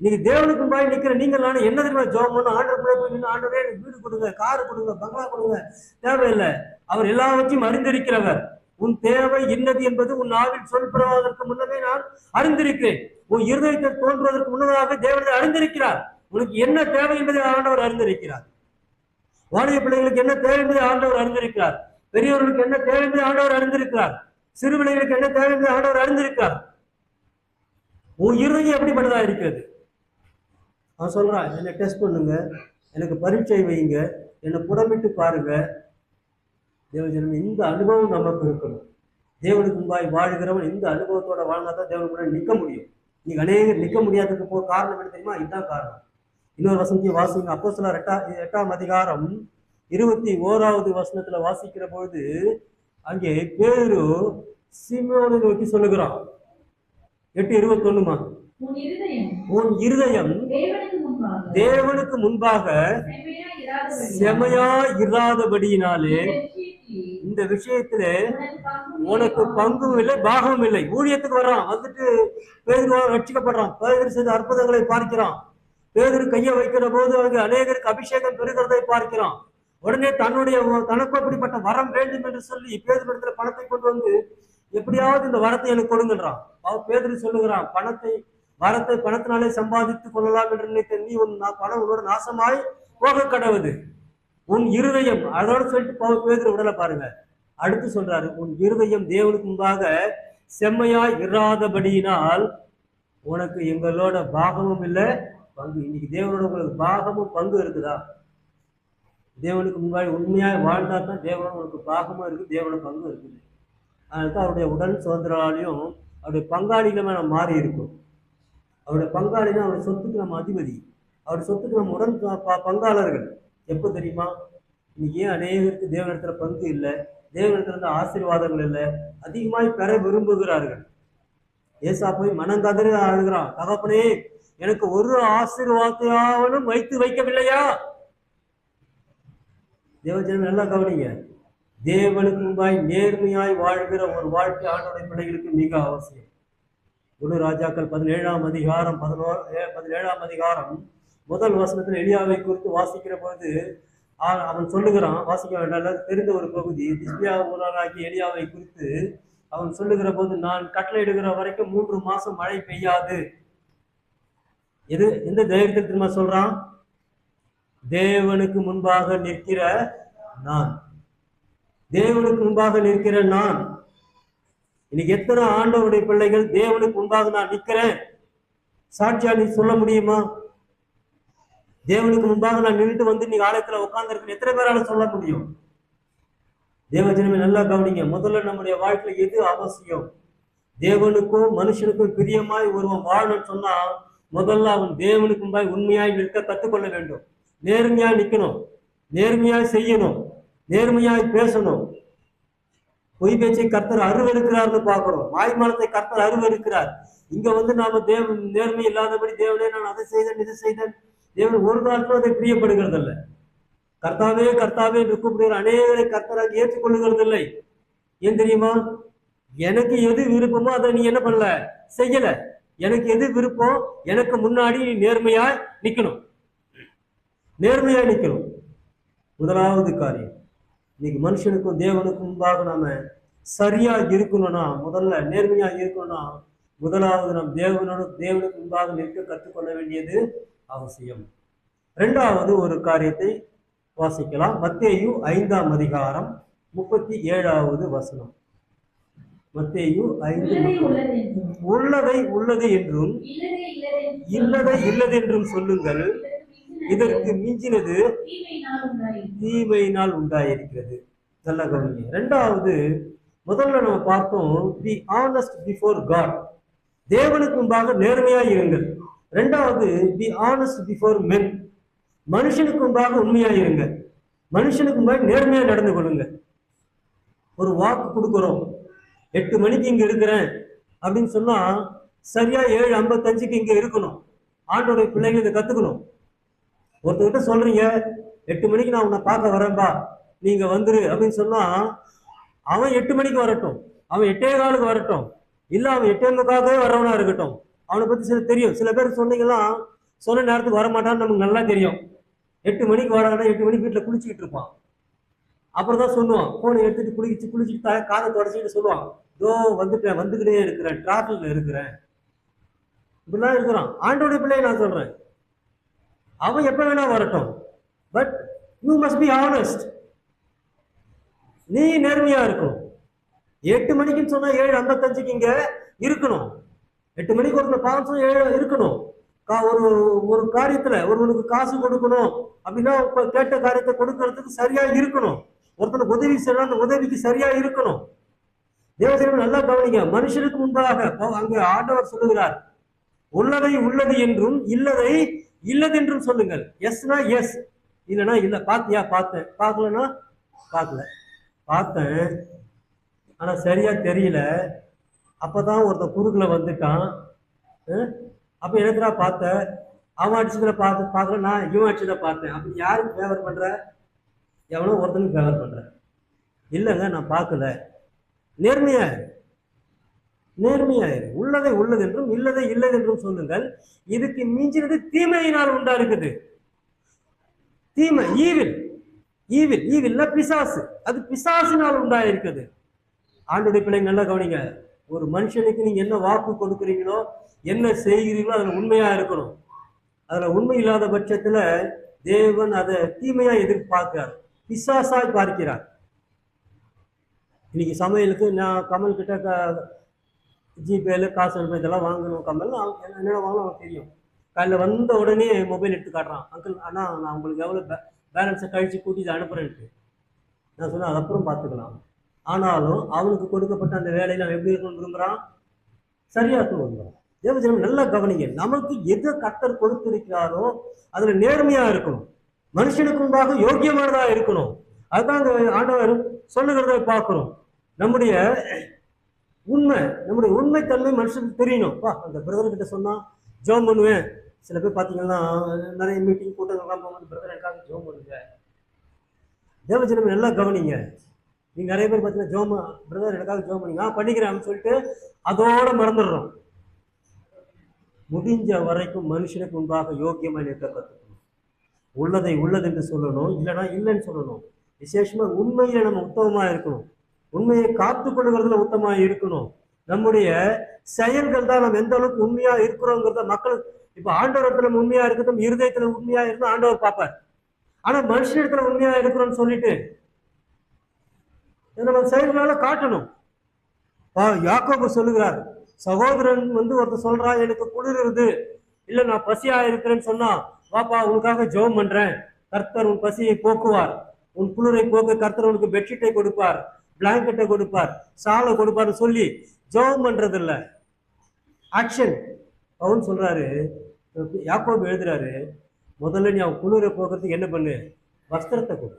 நீங்க தேவனுக்கு முன்னாடி நிக்கிற நீங்கள் நானும் என்ன தெரியுமா ஜெபம் பண்ணணும்? ஆண்டவர் போய் நின்று, ஆண்டவரே எனக்கு வீடு கொடுங்க, காரு கொடுங்க, பங்களா கொடுங்க, தேவையில்லை. அவர் எல்லாவற்றையும் அறிந்திருக்கிறவர். உன் தேவை என்னது என்பது உன் நாவில் சொல்படுவதற்கு முன்னமே நான் அறிந்திருக்கிறேன். உன் இருதயத்தை தோன்றுவதற்கு முன்னதாக தேவனை அறிந்திருக்கிறார். உனக்கு என்ன தேவை என்பதை ஆண்டவர் அறிந்திருக்கிறார். வாலிப பிள்ளைகளுக்கு என்ன தேவை என்பதை ஆண்டவர் அறிந்திருக்கிறார். பெரியவர்களுக்கு என்ன தேவை என்பதை ஆண்டவர் அறிந்திருக்கிறார். சிறு பிள்ளைகளுக்கு என்ன தேவை என்பதை ஆண்டவர் அறிந்திருக்கிறார். உன் இருதயம் எப்படிப்பட்டதா இருக்கிறது? அவன் சொல்றான், என்னை டெஸ்ட் பண்ணுங்க, எனக்கு பரீட்சை வைங்க, என்னை புடமிட்டு பாருங்க. தேவஜனம், இந்த அனுபவம் நமக்கு இருக்கணும். தேவனுக்கு முன்பாய் வாழ்கிறவன் இந்த அனுபவத்தோட வாழ்ந்தா தான் தேவனுக்கு முன்னாடி நிற்க முடியும். நீங்க அநேகர் நிற்க முடியாததுக்கு போக காரணம் என்ன தெரியுமா? இதுதான் காரணம். இன்னொரு வசனத்தையும் வாசிங்க. அப்போஸ்தலர் 8ஆம் அதிகாரம் 21வது வசனத்துல வாசிக்கிற பொழுது அங்கே பேதுரு சீமோனை நோக்கி சொல்லுகிறான். 8:21மா, உன் இருதயம் தேவனுக்கு முன்பாக செமையா இராதபடியினாலே இந்த விஷயத்துல உனக்கு பங்கும் இல்லை பாகமும் இல்லை. ஊழியத்துக்கு வர்றான், வந்துட்டு பேதுரு ரட்சிக்கப்படுறான், பேதுரு செய்த அற்புதங்களை பார்க்கிறான். பேதுரு கையை வைக்கிற போது அங்கு அநேகருக்கு அபிஷேகம் பெறுகிறதை பார்க்கிறான். உடனே தனக்கு அப்படிப்பட்ட வரம் வேண்டும் என்று சொல்லி பேதுருவிடத்துல பணத்தை கொண்டு வந்து எப்படியாவது இந்த வரத்தை எனக்கு கொடுங்கன்றான். பேதுரு சொல்லுகிறான், வரத்தை பணத்தினாலே சம்பாதித்துக் கொள்ளலாம் என்று நினைத்த நீ பணம் உன்னோட நாசமாய் போக கடவுது. உன் இருதயம், அதோட சொல்லிட்டு பேதுரு உடலை பாருங்க. அடுத்து சொல்றாரு, உன் இருதயம் தேவனுக்கு முன்பாக செம்மையாய் இராதபடியினால் உனக்கு எங்களோட பாகமும் இல்லை பங்கு. இன்னைக்கு தேவனோட உங்களுக்கு பாகமும் பங்கு இருக்குதா? தேவனுக்கு முன்பாக உண்மையாய் வாழ்ந்தா தான் தேவனோட உங்களுக்கு பாகமும் இருக்கு, தேவனோட பங்கு இருக்குது. அதனால்தான் அவருடைய உடல் சுதந்திராலையும் அவருடைய பங்காளிகளை நம்ம மாறி இருக்கும். அவருடைய பங்காளினா அவருடைய சொத்துக்கு நம்ம அதிபதி, அவருடைய சொத்துக்கு நம்ம உடன் பங்காளர்கள். எப்போ தெரியுமா? இன்னைக்கு ஏன் அநேகருக்கு தேவனிடத்துல பங்கு இல்லை, தேவனிடத்துல இருந்து ஆசீர்வாதங்கள் இல்லை, அதிகமாய் பெற விரும்புகிறார்கள். ஏசா போய் மனங்கதறி அழுகிறான், தகப்பனே எனக்கு ஒரு ஆசீர்வாதத்தையாவனும் வைக்கவில்லையா? தேவஜனம் நல்லா கவனிங்க. தேவனுக்கு முன்பாய் நேர்மையாய் வாழ்கிற ஒரு வாழ்க்கை ஆண்டவருடைய பிள்ளைகளுக்கு மிக அவசியம். ஒன்று ராஜாக்கள் 17ஆம் அதிகாரம் முதல் வசனத்தில் எலியாவை குறித்து வாசிக்கிற பொழுது அவன் சொல்லுகிறான், வாசிக்க வேண்டாம், தெரிந்த ஒரு பகுதி. திஸ்பியா ஊரானாகி எலியாவை குறித்து அவன் சொல்லுகிற போது, நான் கட்டளையிடுகிற வரைக்கும் 3 மாசம் மழை பெய்யாது. எந்த தைரியத்தில் திரும்ப சொல்றான்? தேவனுக்கு முன்பாக நிற்கிற நான், தேவனுக்கு முன்பாக நிற்கிற நான். இன்னைக்கு எத்தனை ஆண்டவருடைய பிள்ளைகள் தேவனுக்கு முன்பாக நான் நிற்கிறேன் சாட்சியா நீ சொல்ல முடியுமா? தேவனுக்கு முன்பாக நான் நின்றுட்டு வந்து நீங்க ஆலயத்துல உட்கார்ந்து எத்தனை பேரால சொல்ல முடியும்? தேவஜனமே நல்லா கவனிங்க. முதல்ல நம்முடைய வாழ்க்கையில எது அவசியம்? தேவனுக்கும் மனுஷனுக்கும் பிரியமாய் ஒருவன் வாழணும்னு சொன்னா முதல்ல அவன் தேவனுக்கு முன்பாய் உண்மையாய் நிற்க கற்றுக்கொள்ள வேண்டும். நேர்மையாய் நிற்கணும், நேர்மையாய் செய்யணும், நேர்மையாய் பேசணும். பொய் பேச்சை கர்த்தர் அருவருக்கிறார்னு பார்க்கிறோம். வாய்மானத்தை கர்த்தர் அருவருக்கிறார். இங்க வந்து நாம நேர்மை இல்லாதபடி தேவனே நான் அதை செய்தேன் இதை செய்தேன், தேவன் ஒரு நாளும் அதை பிரியப்படுகிறது இல்லை. கர்த்தாவே கர்த்தாவே என்று கூப்பிடுகிற அநேகரை கர்த்தராக ஏற்றுக்கொள்ளுகிறது இல்லை. ஏன் தெரியுமா? எனக்கு எது விருப்பமோ அதை நீ என்ன பண்ணல, செய்யல. எனக்கு எது விருப்பம், எனக்கு முன்னாடி நீ நேர்மையாய் நிக்கணும், நேர்மையாய் நிக்கணும். முதலாவது காரியம், இன்னைக்கு மனுஷனுக்கும் தேவனுக்கும் முன்பாக நாம சரியா இருக்கணும்னா, முதல்ல நேர்மையா இருக்கணும்னா, முதலாவது நாம் தேவனுக்கு முன்பாக நிற்க கற்றுக்கொள்ள வேண்டியது அவசியம். இரண்டாவது ஒரு காரியத்தை வாசிக்கலாம். மத்தேயு 5ஆம் அதிகாரம் 37வது வசனம். மத்தேயு 5, உள்ளதை உள்ளது என்றும் இல்லதை இல்லது என்றும் சொல்லுங்கள், இதற்கு மிஞ்சினது தீமையினால் உண்டாயிருக்கிறது. நல்ல கவனிங்க. இரண்டாவது, முதல்ல நம்ம பார்த்தோம், பி ஆனஸ்ட் பிஃபோர் காட், தேவனுக்கு முன்பாக நேர்மையாய் இருங்கள். இரண்டாவது, பி ஆனஸ்ட் பிஃபோர் மென், மனுஷனுக்கு முன்பாக உண்மையாய் இருங்க, மனுஷனுக்கு முன்பாக நேர்மையா நடந்து கொள்ளுங்க. ஒரு வாக்கு கொடுக்குறோம், 8 மணிக்கு இங்க இருக்கிறேன் அப்படின்னு சொன்னா சரியா 7:55க்கு இங்க இருக்கணும். ஆண்டோடைய பிள்ளைகள் இதை கத்துக்கணும். ஒருத்தர்கிட்ட சொல்றீங்க 8 மணிக்கு நான் உன்னை பார்க்க வரேன்பா நீங்க வந்துரு அப்படின்னு சொன்னா, அவன் 8 மணிக்கு வரட்டும், அவன் 8:15 வரட்டும், இல்ல அவன் 8:45 வரவனா இருக்கட்டும், அவனை பத்தி சில தெரியும். சில பேர் சொன்னீங்கன்னா சொன்ன நேரத்துக்கு வரமாட்டான்னு நமக்கு நல்லா தெரியும். 8 மணிக்கு வராங்கன்னா 8 மணிக்கு வீட்டுல குளிச்சுக்கிட்டு இருப்பான். அப்புறம் தான் சொல்லுவான், போனை எடுத்துட்டு குளிச்சுட்டு காதை தொடச்சிக்கிட்டு சொல்லுவான், இதோ வந்துக்கிட்டே இருக்கிறேன், டிராஃபிக்ல இருக்கிறேன், இப்படிலாம் இருக்கிறான். ஆண்டோடைய பிள்ளையை நான் சொல்றேன், அவன் எப்ப வேணா வரட்டும், but you must be honest. நீ நேர்மையா இருக்கணும். 8 மணிக்குன்னு சொன்னா 7:55 இங்க இருக்கணும். 8 மணிக்கு ஒருத்தர் பாவம் சொன்னா 7 இருக்கணும். ஒரு ஒரு காரியத்துல ஒருவனுக்கு காசு கொடுக்கணும் அப்படின்னா கேட்ட காரியத்தை கொடுக்கறதுக்கு சரியா இருக்கணும். ஒருத்தனுக்கு உதவி செய்யணும், அந்த உதவிக்கு சரியா இருக்கணும். தேவசேனம் நல்லா கவனிங்க. மனுஷனுக்கு முன்பாக அங்கு ஆண்டவர் சொல்லுகிறார், உள்ளதை உள்ளது என்றும் இல்லதை இல்லது என்றும் சொல்லுங்கள். எஸ்னா எஸ், இல்லைன்னா இல்ல. பாத்தியா? பார்த்தேன். பார்க்கலன்னா பார்க்கல. பார்த்தேன் ஆனா சரியா தெரியல. அப்பதான் ஒருத்தன் குறுக்குல வந்துட்டான். அப்ப எனக்குடா பார்த்த, அவன் அடிச்சதுல பார்க்கல, நான் இவன் அடிச்சதை பார்த்தேன். அப்படி யாருக்கு ஃபேவர் பண்ற? எவனோ ஒருத்தனுக்கு ஃபேவர் பண்ற. இல்லைங்க நான் பார்க்கல. நேர்மையாயிரு. உள்ளதை உள்ளது என்றும் இல்லதை இல்லது என்றும் சொல்லுங்கள். இதுக்கு மிஞ்சினது தீமையினால் உண்டா இருக்குது. தீமை, ஈவில் பிசாசு, அது பிசாசினால் உண்டா இருக்குது. ஆண்டுடைய பிள்ளைங்க நல்லா கவனிங்க. ஒரு மனுஷனுக்கு நீங்க என்ன வாக்கு கொடுக்குறீங்களோ, என்ன செய்கிறீங்களோ அதுல உண்மையா இருக்கணும். அதுல உண்மை இல்லாத பட்சத்துல தேவன் அதை தீமையா எதிர்பார்க்கிறார், பிசாசாய் பார்க்கிறார். இன்னைக்கு சமையலுக்கு நான் கமல் கிட்ட ஜிபேல காசு அனுப்ப இதெல்லாம் வாங்கணும். கமல் என்னென்ன வாங்கணும் அவனுக்கு தெரியும். காலையில் வந்த உடனே மொபைல் எடுத்து காட்டுறான். அங்கிள் அண்ணா நான் உங்களுக்கு எவ்வளோ பேலன்ஸை கழிச்சு கூட்டி இதை அனுப்புறேன்ட்டு. நான் சொன்னேன் அது அப்புறம் பார்த்துக்கலாம். ஆனாலும் அவனுக்கு கொடுக்கப்பட்ட அந்த வேலையில் அவன் எப்படி இருக்கணும்னு விரும்புகிறான், சரியா இருக்கணும் விரும்புகிறான். தேவஜனம் நல்லா கவனிங்க. நமக்கு எது கர்த்தர் கொடுத்திருக்கிறாரோ அதுல நேர்மையா இருக்கணும். மனுஷனுக்கு முன்பாக யோக்கியமானதா இருக்கணும். அதுதான் அந்த ஆண்டவர் சொல்லுகிறத பார்க்கணும். நம்முடைய உண்மைத்தன்மை மனுஷனுக்கு தெரியணும். அந்த பிரதர் கிட்ட சொன்னா ஜோம் பண்ணுவேன். சில பேர் பார்த்தீங்கன்னா நிறைய மீட்டிங் கூட்டங்கள்லாம் போகும்போது பிரதர் எனக்காக ஜோம் பண்ணுங்க. தேவஜனம் நல்லா கவனிங்க. நீங்க நிறைய பேர் பார்த்தீங்கன்னா ஜோம் பிரதர் எனக்காக ஜோம் பண்ணுங்க, பண்ணிக்கிறேன் சொல்லிட்டு அதோட மறந்துடுறோம். முடிஞ்ச வரைக்கும் மனுஷனுக்கு முன்பாக யோக்கியமாக நிற்க கற்றுக்கணும். உள்ளதை உள்ளது என்று சொல்லணும், இல்லைன்னா இல்லைன்னு சொல்லணும். விசேஷமா உண்மையில நம்ம உத்தமமா இருக்கணும். உண்மையை காத்து கொள்ளுகிறதுல உத்தமமா இருக்கணும். நம்முடைய செயல்கள் தான் நம்ம எந்த அளவுக்கு உண்மையா இருக்கிறோங்கிறத மக்கள் இப்ப ஆண்டவரத்துல நம்ம உண்மையா இருக்கட்டும், இருதயத்துல உண்மையா இருந்தா ஆண்டவர் பார்ப்பார். ஆனா மனுஷனிடத்துல உண்மையா இருக்கிறோம்னு சொல்லிட்டு நம்ம செயல்களால காட்டணும். யாக்கோபு சொல்லுகிறார், சகோதரன் ஒருத்தர் சொல்றா எனக்கு குளிருது, இல்ல நான் பசியா இருக்கிறேன்னு சொன்னா வாப்பா உனக்காக ஜெபம் பண்றேன், கர்த்தர் உன் பசியை போக்குவார், உன் குளிரை போக்க கர்த்தர் உனக்கு பெட்ஷீட்டை கொடுப்பார், பிளாங்கெட்டை கொடுப்பார், சாலை கொடுப்பார்னு சொல்லி ஜெபம் பண்றது இல்ல, ஆக்ஷன். அவன் சொல்றாரு, யாக்கோபு எழுதுறாரு, முதல்ல நீ அவன் குளிரை போக்குறதுக்கு என்ன பண்ணு, வஸ்திரத்தை கொடு.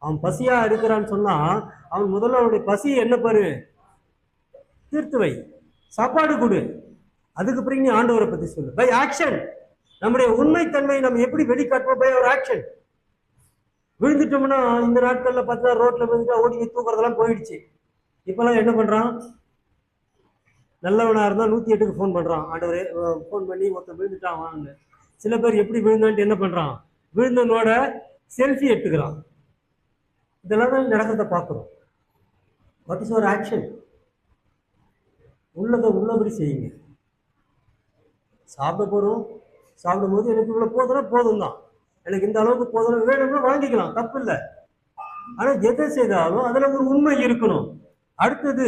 அவன் பசியா இருக்கிறான்னு சொன்னா அவன் முதல்ல அவனுடைய பசியை என்ன பண்ணு, தீர்த்து வை, சாப்பாடு கொடு. அதுக்கு பிறகு நீ ஆண்டவரை பத்தி சொல்லு. By action. நம்முடைய உண்மைத்தன்மை நம்ம எப்படி வெளிக்காட்டுவோம்? பை ஒரு ஆக்ஷன். விழுந்துட்டோம்னா இந்த நாட்கள்ல பார்த்தா ரோட்ல விழுந்துட்டா ஓடி தூக்குறதெல்லாம் போயிடுச்சு. இப்பெல்லாம் என்ன பண்றான், நல்லவனா இருந்தா 108க்கு ஃபோன் பண்றான், ஆண்டவரே ஃபோன் பண்ணி ஒருத்தன் விழுந்துட்டான் வாங்க. சில பேர் எப்படி விழுந்தான்ட்டு என்ன பண்றான், விழுந்தனோட செல்ஃபி எடுத்துக்கிறான். இதெல்லாம் தான் நடக்கிறத பார்க்குறோம். வாட் இஸ் ஒரு ஆக்ஷன்? உள்ளதை உள்ளபடி செய்யுங்க. சாப்பிட போறோம், சாப்பிடும் போது எனக்கு இவ்வளவு போதும்னா போதும் தான், எனக்கு இந்த அளவுக்கு போதும் வேணும்னா வாங்கிக்கலாம், தப்பு இல்லை. ஆனா எதை செய்தாலும் அதுல ஒரு உண்மை இருக்கணும். அடுத்தது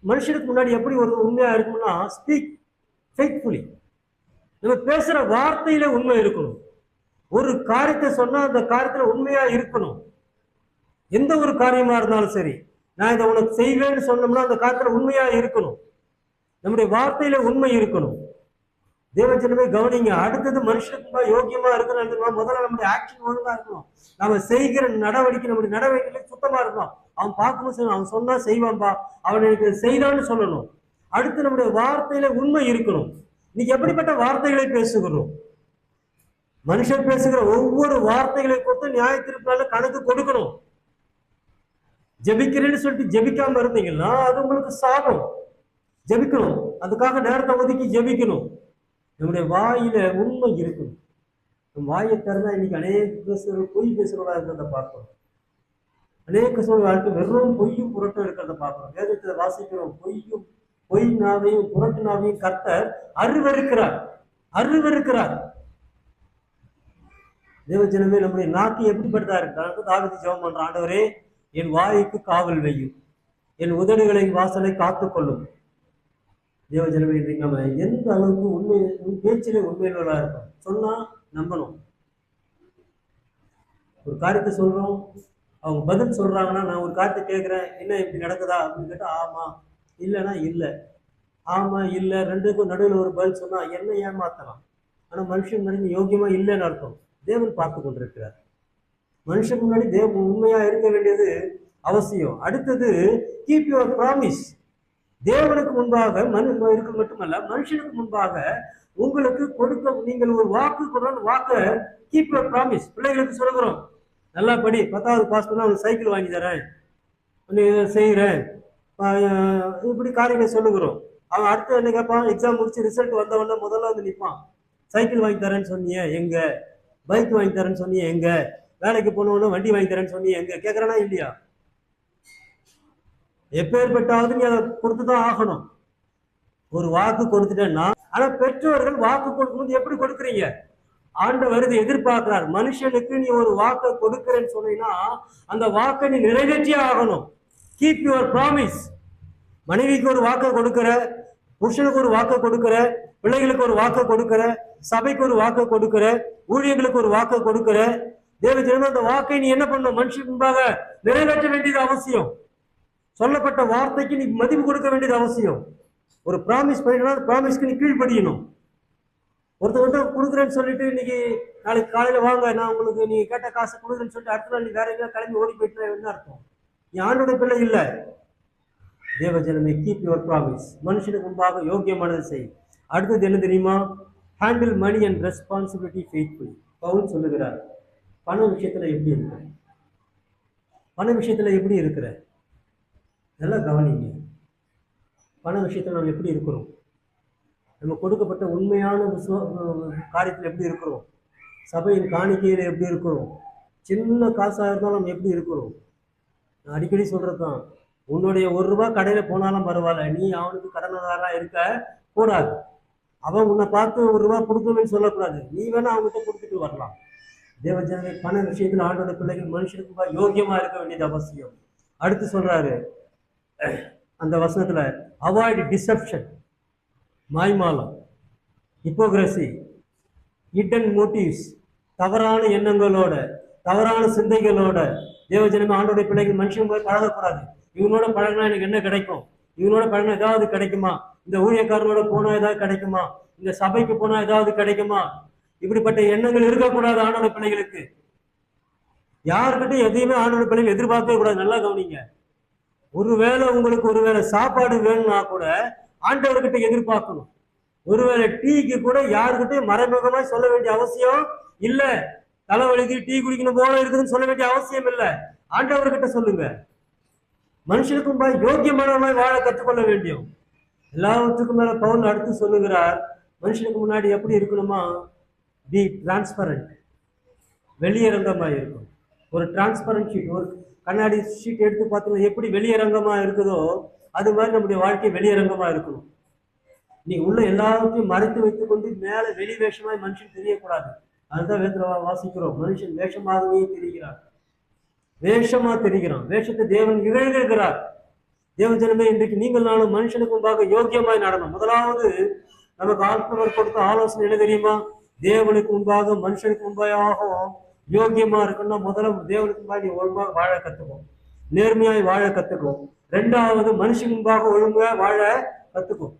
மனுஷனுக்கு முன்னாடி எப்படி ஒரு உண்மையா இருக்கணும்னா, ஸ்பீக் ஃபெய்த்ஃபுல்லி. நம்ம பேசுற வார்த்தையில உண்மை இருக்கணும். ஒரு காரியத்தை சொன்னா அந்த காரியத்துல உண்மையா இருக்கணும். எந்த ஒரு காரியமா இருந்தாலும் சரி, நான் இதை உனக்கு செய்வேன்னு சொன்னோம்னா அந்த காரியத்துல உண்மையா இருக்கணும். நம்முடைய வார்த்தையில உண்மை இருக்கணும். தேவஜனமே கவனிங்க. அடுத்தது மனுஷனுக்கு யோக்கியமா இருக்கணும். முதல்ல நம்முடைய ஆக்ஷன் ஒழுங்கா இருக்கணும். நம்ம செய்கிற நடவடிக்கை, நம்முடைய நடவடிக்கையில சுத்தமா இருக்கணும். அவன் பார்க்கணும் செய்யணும், அவன் சொன்னா செய்வான்பா, அவன் எனக்கு செய்தான்னு சொல்லணும். அடுத்து நம்முடைய வார்த்தையில உண்மை இருக்கணும். இன்னைக்கு எப்படிப்பட்ட வார்த்தைகளை பேசுகிறோம்? மனுஷன் பேசுகிற ஒவ்வொரு வார்த்தைகளை கொடுத்து நியாயத்திற்கான கணக்கு கொடுக்கணும். ஜெபிக்கிறேன்னு சொல்லிட்டு ஜெபிக்காம இருந்தீங்கன்னா அது உங்களுக்கு சாபம். ஜெபிக்கணும், அதுக்காக நேரத்தை ஒதுக்கி ஜெபிக்கணும். நம்முடைய வாயில உண்மை இருக்கணும். நம்ம வாயை திறந்தா இன்னைக்கு அநேக பொய் பேசுறதா இருக்கிறத பார்க்கிறோம். அநேக வாழ்க்கை வெறும் பொய்யும் புரட்டும் இருக்கிறத பார்க்கிறோம். வேதத்துல வாசிக்கிறோம், பொய் நாவையும் புரட்டு நாவையும் கர்த்தர் அருவருக்கிறார். தேவஜனமே, நம்முடைய நாக்கு எப்படிப்பட்டதா இருக்கு? தாவீது ஜெபம் பண்றான், ஆண்டவரே என் வாய்க்கு காவல் வையும், என் உதடுகளை வாசலை காத்துக்கொள்ளும். தேவஜனமே, இன்றைக்கு நம்ம எந்த அளவுக்கு உண்மை பேச்சிலே உண்மையிலா இருக்கோம். சொன்னா நம்பணும். ஒரு காரியத்தை சொல்றோம், அவங்க பதில் சொல்றாங்கன்னா, நான் ஒரு காரியத்தை கேட்கிறேன், என்ன இப்படி நடக்குதா அப்படின்னு கேட்டா ஆமா, இல்லைன்னா இல்லை, ஆமா இல்லை, ரெண்டுக்கும் நடுவில் ஒரு பதில் சொன்னா என்ன ஏமாத்தலாம். ஆனா மனுஷன் முன்னாடி யோகியமா இல்லைன்னு அர்த்தம். தேவன் பார்த்து கொண்டிருக்கிறார். மனுஷன் முன்னாடி தேவன் உண்மையா இருக்க வேண்டியது அவசியம். அடுத்தது, கீப் யுவர் ப்ராமிஸ். தேவனுக்கு முன்பாக இருக்க மட்டுமல்ல, மனுஷனுக்கு முன்பாக உங்களுக்கு கொடுக்க, நீங்கள் ஒரு வாக்கு கொடுற வாக்க கீப் யுவர் ப்ராமிஸ். பிள்ளைகளுக்கு சொல்லுகிறோம், நல்லா படி, 10வது பாஸ் பண்ணா அவனுக்கு சைக்கிள் வாங்கி தரேன், செய்கிறேன், இப்படி காரியங்களை சொல்லுகிறோம். அவன் அடுத்து என்ன கேட்பான்? எக்ஸாம் முடிச்சு ரிசல்ட் வந்தவொடனே முதல்ல வந்து நிற்பான், சைக்கிள் வாங்கி தரேன்னு சொன்னியே எங்க, பைக் வாங்கி தரேன்னு சொன்னியே எங்க, வேலைக்கு போனவொடனே வண்டி வாங்கி தரேன்னு சொன்னியே எங்க, கேட்கறானா இல்லையா? எப்பேற்பட்டாவது நீ அதை கொடுத்துதான் ஆகணும். ஒரு வாக்கு கொடுத்துட்டேன்னா, ஆனா பெற்றோர்கள் வாக்கு கொடுக்கும்போது எப்படி கொடுக்குறீங்க? ஆண்டவர் இதை எதிர்பார்க்கிறார். மனுஷனுக்கு நீ ஒரு வாக்கை கொடுக்கிறேன்னு சொன்னீங்கன்னா அந்த வாக்கை நீ நிறைவேற்றியே ஆகணும். Keep your promise. மனைவிக்கு ஒரு வாக்கை கொடுக்கிற, புருஷனுக்கு ஒரு வாக்கை கொடுக்கிற, பிள்ளைகளுக்கு ஒரு வாக்கை கொடுக்கிற, சபைக்கு ஒரு வாக்கை கொடுக்கிற, ஊழியர்களுக்கு ஒரு வாக்கை கொடுக்கிற, தேவஜனமே அந்த வாக்கை நீ என்ன பண்ணணும்? மனுஷன் முன்பாக நிறைவேற்ற வேண்டியது அவசியம். சொல்லப்பட்ட வார்த்தைக்கு நீ மதிப்பு கொடுக்க வேண்டியது அவசியம். ஒரு ப்ராமிஸ் பண்ணினா ப்ராமிஸ்க்கு நீ கீழ்படியணும். ஒருத்தவங்க கொடுக்குறேன்னு சொல்லிட்டு இன்னைக்கு நாளைக்கு காலையில வாங்க, நான் உங்களுக்கு நீ கேட்ட காசை கொடுக்குறேன்னு சொல்லிட்டு அடுத்த நாள் நீ வேற எங்கேயா கிளம்பி ஓடி போயிட்டு என்ன அர்த்தம்? நீ ஆண்டோட பிள்ளை இல்லை. தேவஜனமே, கீப் யுவர் ப்ராமிஸ். மனுஷனுக்கு முன்பாக யோக்கியமானது செய். அடுத்தது என்ன தெரியுமா? Handle money and responsibility faithfully. Paul சொல்லுகிறார், பண விஷயத்துல எப்படி இருக்கிற? பண விஷயத்துல எப்படி இருக்கிற? நல்லா கவனிங்க. பண விஷயத்துல நம்ம எப்படி இருக்கிறோம்? நம்ம கொடுக்கப்பட்ட உண்மையான காரியத்தில் எப்படி இருக்கிறோம்? சபையின் காணிக்கையில் எப்படி இருக்கிறோம்? சின்ன காசாக இருந்தாலும் நம்ம எப்படி இருக்கிறோம்? நான் அடிக்கடி சொல்றது தான், உன்னுடைய ₹1 கடையில் போனாலும் பரவாயில்ல, நீ அவனுக்கு கடனதாரா இருக்க கூடாது. அவன் உன்னை பார்த்து ₹1 கொடுக்கணும்னு சொல்லக்கூடாது. நீ வேணா அவங்ககிட்ட கொடுத்துட்டு வரலாம். தேவஜனமே, பண விஷயத்தில் ஆண்டோட பிள்ளைகள் மனுஷனுக்கு யோகியமா இருக்க வேண்டியது அவசியம். அடுத்து சொல்றாரு அந்த வசனத்துல, அவாய்ட் டிசெப்ஷன், மாய்மாலம், ஹிப்போக்ரசி, ஹிடன் மோட்டிவ்ஸ், தவறான எண்ணங்களோட, தவறான சிந்தைகளோட. தேவஜனமே, ஆண்டோடைய பிள்ளைகள் மனுஷன் போய் பழகக்கூடாது. இவனோட பழகினா எனக்கு என்ன கிடைக்கும்? இவனோட பழகினா ஏதாவது கிடைக்குமா? இந்த ஊழியக்காரனோட போனா ஏதாவது கிடைக்குமா? இந்த சபைக்கு போனா ஏதாவது கிடைக்குமா? இப்படிப்பட்ட எண்ணங்கள் இருக்கக்கூடாது ஆண்டோட பிள்ளைகளுக்கு. யாருக்கிட்ட எதையுமே ஆண்டோட பிள்ளைகள் எதிர்பார்க்கவே கூடாது. நல்லா கவனிங்க. ஒருவேளை உங்களுக்கு ஒருவேளை சாப்பாடு வேணும்னா கூட ஆண்டவர்கிட்ட எதிர்பார்க்கணும். ஒருவேளை டீக்கு கூட யாருக்கிட்டையும் மறைமுகமாய் சொல்ல வேண்டிய அவசியம் இல்ல. தலைவலிக்கு டீ குடிக்கணும் போல இருக்குதுன்னு சொல்ல வேண்டிய அவசியம் இல்லை. ஆண்டவர்கிட்ட சொல்லுங்க. மனுஷனுக்கும் யோக்கியமானவர்களாய் வாழ கற்றுக்கொள்ள வேண்டியும். எல்லாத்துக்கும் மேல பவுல் அடுத்து சொல்லுகிறார், மனுஷனுக்கு முன்னாடி எப்படி இருக்கணுமா? பி டிரான்ஸ்பரண்ட், வெளியரங்கமாக இருக்கும். ஒரு டிரான்ஸ்பரண்ட் ஷீட், ஒரு கண்ணாடி ஷீட் எடுத்து பார்த்தீங்கன்னா எப்படி வெளியரங்கமா இருக்குதோ அது மாதிரி நம்முடைய வாழ்க்கை வெளியரங்கமா இருக்கணும். நீ உள்ள எல்லாத்தையும் மறைத்து வைத்துக் கொண்டு மேல வெளி வேஷமாய் மனுஷன் தெரியக்கூடாது. அதுதான் வேதத்துல வாசிக்கிறோம், மனுஷன் வேஷமாகவே தெரிகிறான், வேஷமா தெரிகிறான். வேஷத்தை தேவன் இகழ்கிறார். தேவஜனமே, இன்றைக்கு நீங்கள் நானும் மனுஷனுக்கு முன்பாக யோக்கியமாய் நடனம். முதலாவது நமக்கு ஆத்மவர் கொடுத்த ஆலோசனை என்ன தெரியுமா? தேவனுக்கு முன்பாக மனுஷனுக்கு முன்பாக யோக்கியமா இருக்குன்னா முதல்ல தேவனுக்கு முன்பாக நீ ஒழுங்காக வாழ கத்துக்கும், நேர்மையாய் வாழ கத்துக்கும். ரெண்டாவது, மனுஷன் முன்பாக ஒழுங்கா வாழ கத்துக்கும்.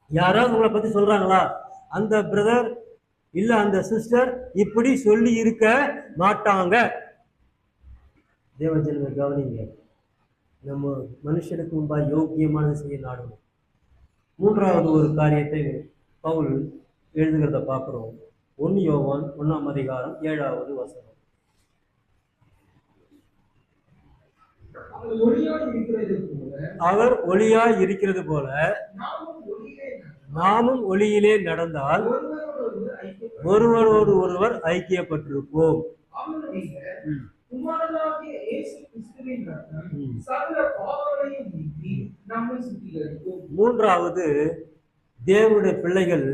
யாராவது உங்களை பத்தி சொல்றாங்களா? அந்த பிரதர் இல்ல அந்த சிஸ்டர் இப்படி சொல்லி இருக்க மாட்டாங்க. தேவஜனமே கவனிங்க, நம்ம மனுஷனுக்கு முன்பாக யோக்கியமானது செய்ய நாடணும். மூன்றாவது ஒரு காரியத்தை பவுல் எழுதுகிறத பார்க்கிறோம். 1 யோவான் 1ஆம் அதிகாரம் 7வது வசனம். அவர் ஒளியாய் இருக்கிறது போல நாமும் ஒளியிலே நடந்தால் ஒருவரோடு ஒருவர் ஐக்கியப்பட்டிருப்போம். மூன்றாவது, தேவனுடைய பிள்ளைகள்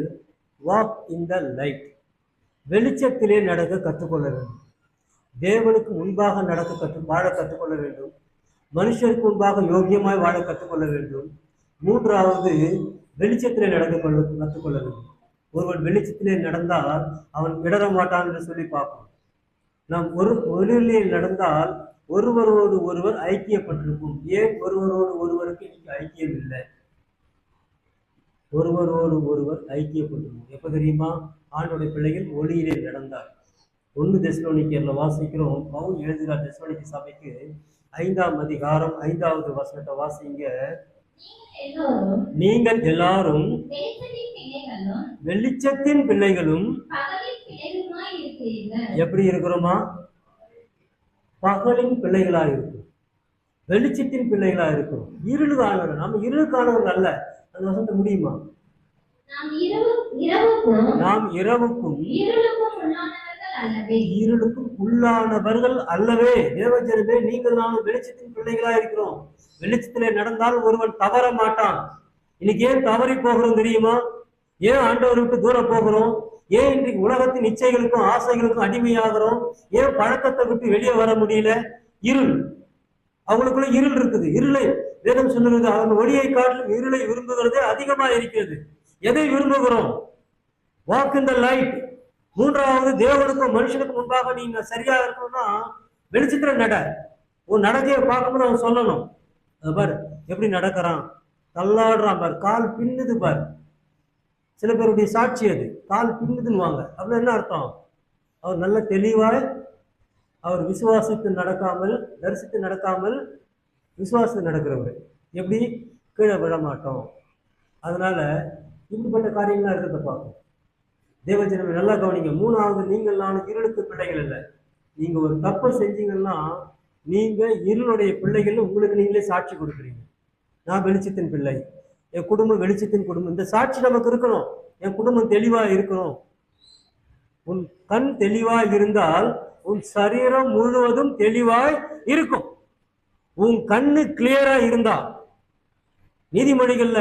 வாக் இன் த லைட். வெளிச்சத்திலே நடக்க கற்றுக்கொள்ள வேண்டும். தேவனுக்கு முன்பாக வாழ கற்றுக்கொள்ள வேண்டும். மனுஷருக்கு முன்பாக யோகியமாய் வாழ கற்றுக்கொள்ள வேண்டும். மூன்றாவது, வெளிச்சத்திலே கற்றுக்கொள்ள வேண்டும். ஒருவன் வெளிச்சத்திலே நடந்தால் அவன் இடர மாட்டான் என்று சொல்லி பார்ப்போம். நாம் ஒளியிலே நடந்தால் ஒருவரோடு ஒருவர் ஐக்கியப்பட்டிருக்கும். ஏன் ஒருவரோடு ஒருவருக்கு இன்னைக்கு ஐக்கியம் இல்லை? ஒருவரோடு ஒருவர் ஐக்கியப்பட்டிருக்கும். எப்ப தெரியுமா? ஆண்டோடைய பிள்ளைகள் ஒளியிலே நடந்தார். 1 தெசலோனிக்கேயர்ல வாசிக்கிறோம். பவுல் எழுதுகிறார் தெசலோனிக்கே சபைக்கு 5ஆம் அதிகாரம் 5வது வசனத்தை வாசிங்க. நீங்கள் எல்லாரும் வெளிச்சத்தின் பிள்ளைகளும் எப்படி இருக்கிறோமா? பகலின் பிள்ளைகளா இருக்கும், வெளிச்சத்தின் பிள்ளைகளா இருக்கும். இருள் காணவர், நம்ம இருள் காணவர்கள் அல்ல. அந்த வசனத்தை முடியுமா? நாம் இரவுக்கும் இருளுக்கும் உள்ளானவர்கள் அல்லவே. தேவஜனமே, நீங்கள் நானும் வெளிச்சத்தின் பிள்ளைகளா இருக்கிறோம். வெளிச்சத்திலே நடந்தால் ஒருவன் தவற மாட்டான். இன்னைக்கு ஏன் தவறி போகிறோம் தெரியுமா? ஏன் ஆண்டவரை விட்டு தூரம் போகிறோம்? ஏன் இன்றைக்கு உலகத்தின் இச்சைகளுக்கும் ஆசைகளுக்கும் அடிமையாகிறோம்? ஏன் பழக்கத்தை விட்டு வெளியே வர முடியல? இருள், அவங்களுக்குள்ள இருள் இருக்குது. இருளை வேதம் சொல்லுறது, அவன் ஒளியை காட்டிலும் இருளை விரும்புகிறதே அதிகமா இருக்கிறது. எதை விரும்புகிறோம்? Walk in the light. மூன்றாவது, தேவனுக்கும் மனுஷனுக்கு முன்பாக நீங்க சரியா இருக்கணும்னா வெளிச்சத்துல நட. உன் நடக்கையை பார்க்கும்போது அவன் சொல்லணும், அது பாரு எப்படி நடக்கிறான், தள்ளாடுறான் பாரு, கால் பின்னுது பாரு. சில பேருடைய சாட்சி அது, கால் பின்னுதுன்னுவாங்க. அப்படின்னு என்ன அர்த்தம்? அவர் நல்ல தெளிவாய் அவர் விசுவாசத்து நடக்காமல், தரிசித்து நடக்காமல் விசுவாசத்து நடக்கிறவர். எப்படி? கீழே விழ மாட்டோம். அதனால இப்படிப்பட்ட காரியங்கள்லாம் இருக்கிறத பார்க்கும். தேவஜனமே நல்லா கவனிங்க. மூணாவது, நீங்கள் நானும் இருளுக்கு பிள்ளைகள் இல்லை. நீங்க ஒரு தப்பை செஞ்சீங்கன்னா நீங்க இருளுடைய பிள்ளைகள், உங்களுக்கு நீங்களே சாட்சி கொடுக்குறீங்க. நான் வெளிச்சத்தின் பிள்ளை, என் குடும்பம் வெளிச்சத்தின் குடும்பம். இந்த சாட்சி நமக்கு இருக்கணும். என் குடும்பம் தெளிவா இருக்கணும். உன் கண் தெளிவாய் இருந்தால் உன் சரீரம் முழுவதும் தெளிவாய் இருக்கும். உன் கண்ணு கிளியரா இருந்தா. நீதிமொழிகள்ல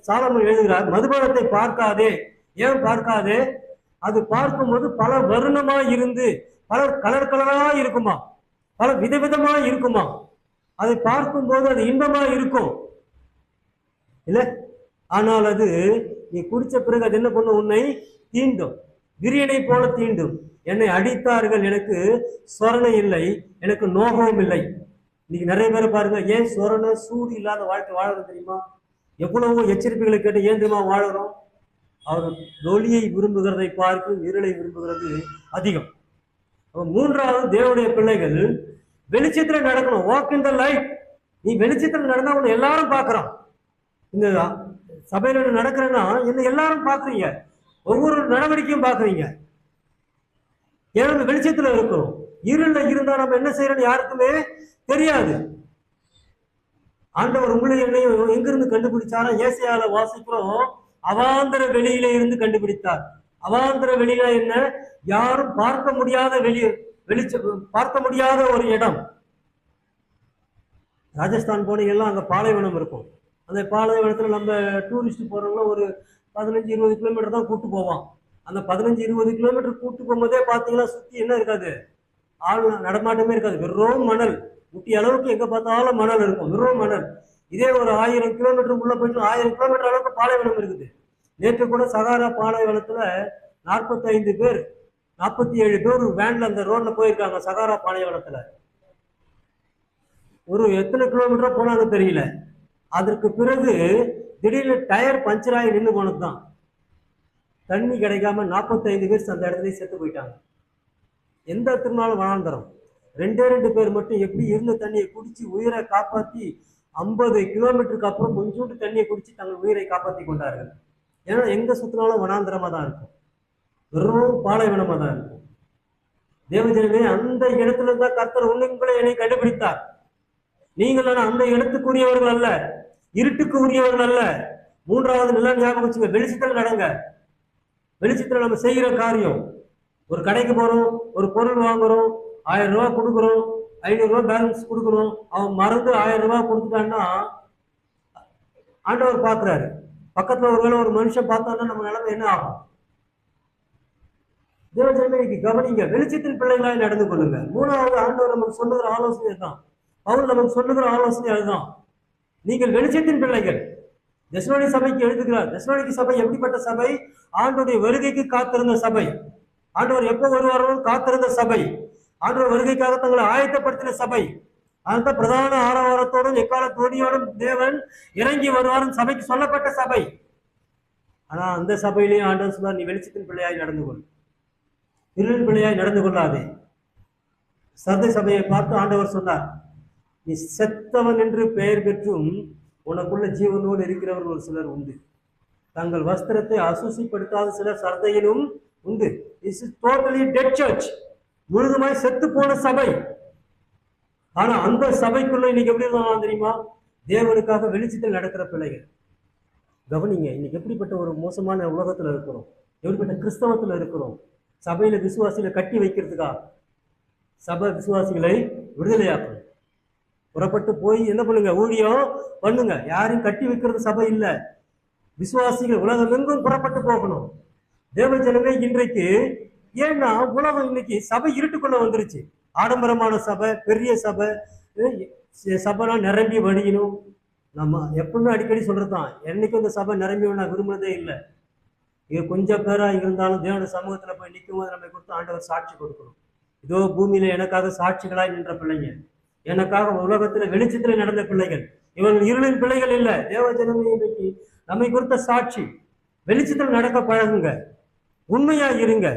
சாலமோன் எழுதுகிறார், மதுபானத்தை பார்க்காதே. ஏன் பார்க்காதே? அது பார்க்கும்போது பல வருணமா இருந்து பல கலர் கலரா இருக்குமா, பல விதவிதமா இருக்குமா. அதை பார்க்கும்போது அது இன்பமா இருக்கும் இல்ல? ஆனால் அது நீ குடிச்ச பிறகு அது என்ன பண்ணும்? உன்னை தீண்டும், விரியனை போல தீண்டும். என்னை அடித்தார்கள், எனக்கு சொரணை இல்லை, எனக்கு நோகவும் இல்லை. இன்னைக்கு நிறைய பேர் பாருங்க, ஏன் சொரணை சூடு இல்லாத வாழ்க்கை வாழறது தெரியுமா? எவ்வளவோ எச்சரிப்புகளை கேட்டு ஏன் தெரியுமா வாழறோம்? அவர் ஒளியை விரும்புகிறதை பார்க்கும் இருளை விரும்புகிறது அதிகம். மூன்றாவது, தேவனுடைய பிள்ளைகள் வெளிச்சத்துல நடக்கணும். Walk in the light. நீ வெளிச்சத்துல நடந்தா உன்னை எல்லாரும் பார்க்கறான். இந்த சபையில நடக்கிறேன்னா என்ன எல்லாரும் பாக்குறீங்க, ஒவ்வொரு நடவடிக்கையும் பாக்குறீங்க. ஏன்னா வெளிச்சத்துல இருக்கிறோம். இருள்ல இருந்தா நம்ம என்ன செய்யறோம்னு யாருக்குமே தெரியாது. ஆண்டவர் உங்களை என்னையும் எங்கிருந்து கண்டுபிடிச்சாரா? ஏசாயால வாசிக்கிறோம், அவாந்தர வெளியில இருந்து கண்டுபிடித்தார். அவாந்தர வெளியில என்ன? யாரும் பார்க்க முடியாத பார்க்க முடியாத ஒரு இடம். ராஜஸ்தான் போனீங்கன்னா அங்க பாலைவனம் இருக்கும். அந்த பாலைவனத்துல நம்ம டூரிஸ்ட் போறவங்க ஒரு 15-20 கிலோமீட்டர் தான் கூட்டு போவான். அந்த 15-20 கிலோமீட்டர் கூட்டு போகும்போதே பாத்தீங்கன்னா சுத்தி என்ன இருக்காது, ஆள் நடமாட்டமே இருக்காது. வெறும் மணல், முட்டி அளவுக்கு எங்க பார்த்தாலும் மணல் இருக்கும், வெறும் மணல். இதே ஒரு 1000 கிலோமீட்டர் உள்ள போயிட்டு 1000 கிலோமீட்டர் அளவுக்கு பாலைவனம் இருக்குது. நேற்று கூட சகாரா பாலைவனத்துல 45 பேர் 47 பேர் வேன்ல அந்த ரோட்ல போயிருக்காங்க. சகாரா பாலைவனத்துல ஒரு எத்தனை கிலோமீட்டர் போனாங்க தெரியல. அதற்கு பிறகு திடீர்னு டயர் பஞ்சர் ஆகி நின்று போனதுதான். தண்ணி கிடைக்காம 45 பேர் அந்த இடத்துல செத்து போயிட்டாங்க. எந்த இடத்துனாலும் வாழ்ந்துரும். 2 பேர் மட்டும் எப்படி இருந்த தண்ணியை குடிச்சு உயிரை காப்பாற்றி 50 கிலோமீட்டருக்கு அப்புறம் கொஞ்சோண்டு தண்ணியை குடிச்சு தங்கள் உயிரை காப்பாற்றி கொண்டார்கள். ஏன்னா எங்க சுத்தினாலும் வனாந்திரமா தான் இருக்கும், வெறும் பாலைவனமா தான் இருக்கும். தேவஜனமே, அந்த இடத்துல தான் கர்த்தர் உங்களை என்னை கண்டுபிடித்தார். நீங்கள் அந்த இடத்துக்குரியவர்கள் அல்ல, இருட்டுக்கு உரியவர்கள் அல்ல. மூன்றாவது நல்லா ஞாபகம் வச்சுங்க, வெளிச்சத்தில் நடங்க. வெளிச்சத்துல நம்ம செய்கிற காரியம், ஒரு கடைக்கு போறோம், ஒரு பொருள் வாங்குறோம், 1000 ரூபாய் கொடுக்குறோம், 500 ரூபாய் பேலன்ஸ் கொடுக்குறோம். அவன் மறந்து 1000 ரூபாய் கொடுத்துட்டான்னா ஆண்டவர் பார்க்கிறாரு. பக்கத்துல ஒருவேளை ஒரு மனுஷன் பார்த்தான்னா நம்ம நிலைமை என்ன ஆகும்? தேவஜனமே, இன்னைக்கு கவனிங்க, வெளிச்சத்தின் பிள்ளைகளாய் நடந்து கொள்ளுங்க. மூணாவது ஆண்டவர் நமக்கு சொல்லுகிற ஆலோசனை தான், பவுல் நமக்கு சொல்லுகிற ஆலோசனை அதுதான். நீங்கள் வெளிச்சத்தின் பிள்ளைகள். தெசலோனி சபைக்கு எழுதுகிறார். தெசலோனிக்கு சபை எப்படிப்பட்ட சபை? ஆண்டவருடைய வருகைக்கு காத்திருந்த சபை. ஆண்டவர் எப்போ வருவாரோ காத்திருந்த சபை. ஆண்டவர் வருகைக்காக தங்களை ஆயத்தப்படுத்தின சபை. அந்த பிரதான ஆரவாரத்தோடும் எக்கால துணியோடும் தேவன் இறங்கி வருவாரும் சபைக்கு சொல்லப்பட்ட சபை. ஆனா அந்த சபையிலேயே ஆண்டவர் சொன்னார், நீ வெளிச்சத்தின் பிள்ளையாய் நடந்து கொள், இருளின் பிள்ளையாய் நடந்து கொள்ளாதே. சர்தை சபையை பார்த்து ஆண்டவர் சொன்னார், நீ செத்தவன் என்று பெயர் பெற்றும் உனக்குள்ள ஜீவனோடு இருக்கிறவர்கள் ஒரு சிலர் உண்டு. தங்கள் வஸ்திரத்தை அசுசிப்படுத்தாத சிலர் சர்தையிலும் உண்டு. This is totally dead church. முழுதுமாய் செத்து போன சபை. ஆனா அந்த சபைக்குள்ள இன்னைக்கு எப்படி இருந்தாலும் தெரியுமா? தேவனுக்காக வெளிச்சத்தில் நடக்கிற பிள்ளைகள். கவனிங்க, இன்னைக்கு எப்படிப்பட்ட ஒரு மோசமான உலகத்துல இருக்கிறோம், எப்படிப்பட்ட கிறிஸ்தவத்துல இருக்கிறோம். சபையில விசுவாசிகளை கட்டி வைக்கிறதுக்கா? சபை விசுவாசிகளை விடுதலையாக்கணும். புறப்பட்டு போய் என்ன பண்ணுங்க? ஊழியம் பண்ணுங்க. யாரையும் கட்டி வைக்கிறது சபை இல்ல. விசுவாசிகள் உலகம் எங்கும் புறப்பட்டு போகணும். தேவ ஜனமே இன்றைக்கு, ஏன்னா உலகம் இன்னைக்கு சபை இருட்டுக்குள்ள வந்துருச்சு. ஆடம்பரமான சபை, பெரிய சபை, சபைனா நிரம்பி வடியணும். நம்ம எப்பவுமே அடிக்கடி சொல்றதுதான், என்னைக்கும் இந்த சபை நிரம்பி நான் விரும்புறதே இல்லை. இது கொஞ்சம் பேரா இருந்தாலும் தேவனுடைய சமூகத்துல போய் நிற்கும் போது நம்ம கொடுத்து ஆண்டவர் சாட்சி கொடுக்கணும். இதோ பூமியில எனக்காக சாட்சிகளாய் நின்ற பிள்ளைங்க, எனக்காக உலகத்துல வெளிச்சத்துல நடந்த பிள்ளைகள், இவர்கள் இருளின் பிள்ளைகள் இல்லை. தேவ ஜனமே இன்னைக்கு நம்மை குறித்த சாட்சி. வெளிச்சத்தில் நடக்க பழகுங்க, உண்மையா இருங்க,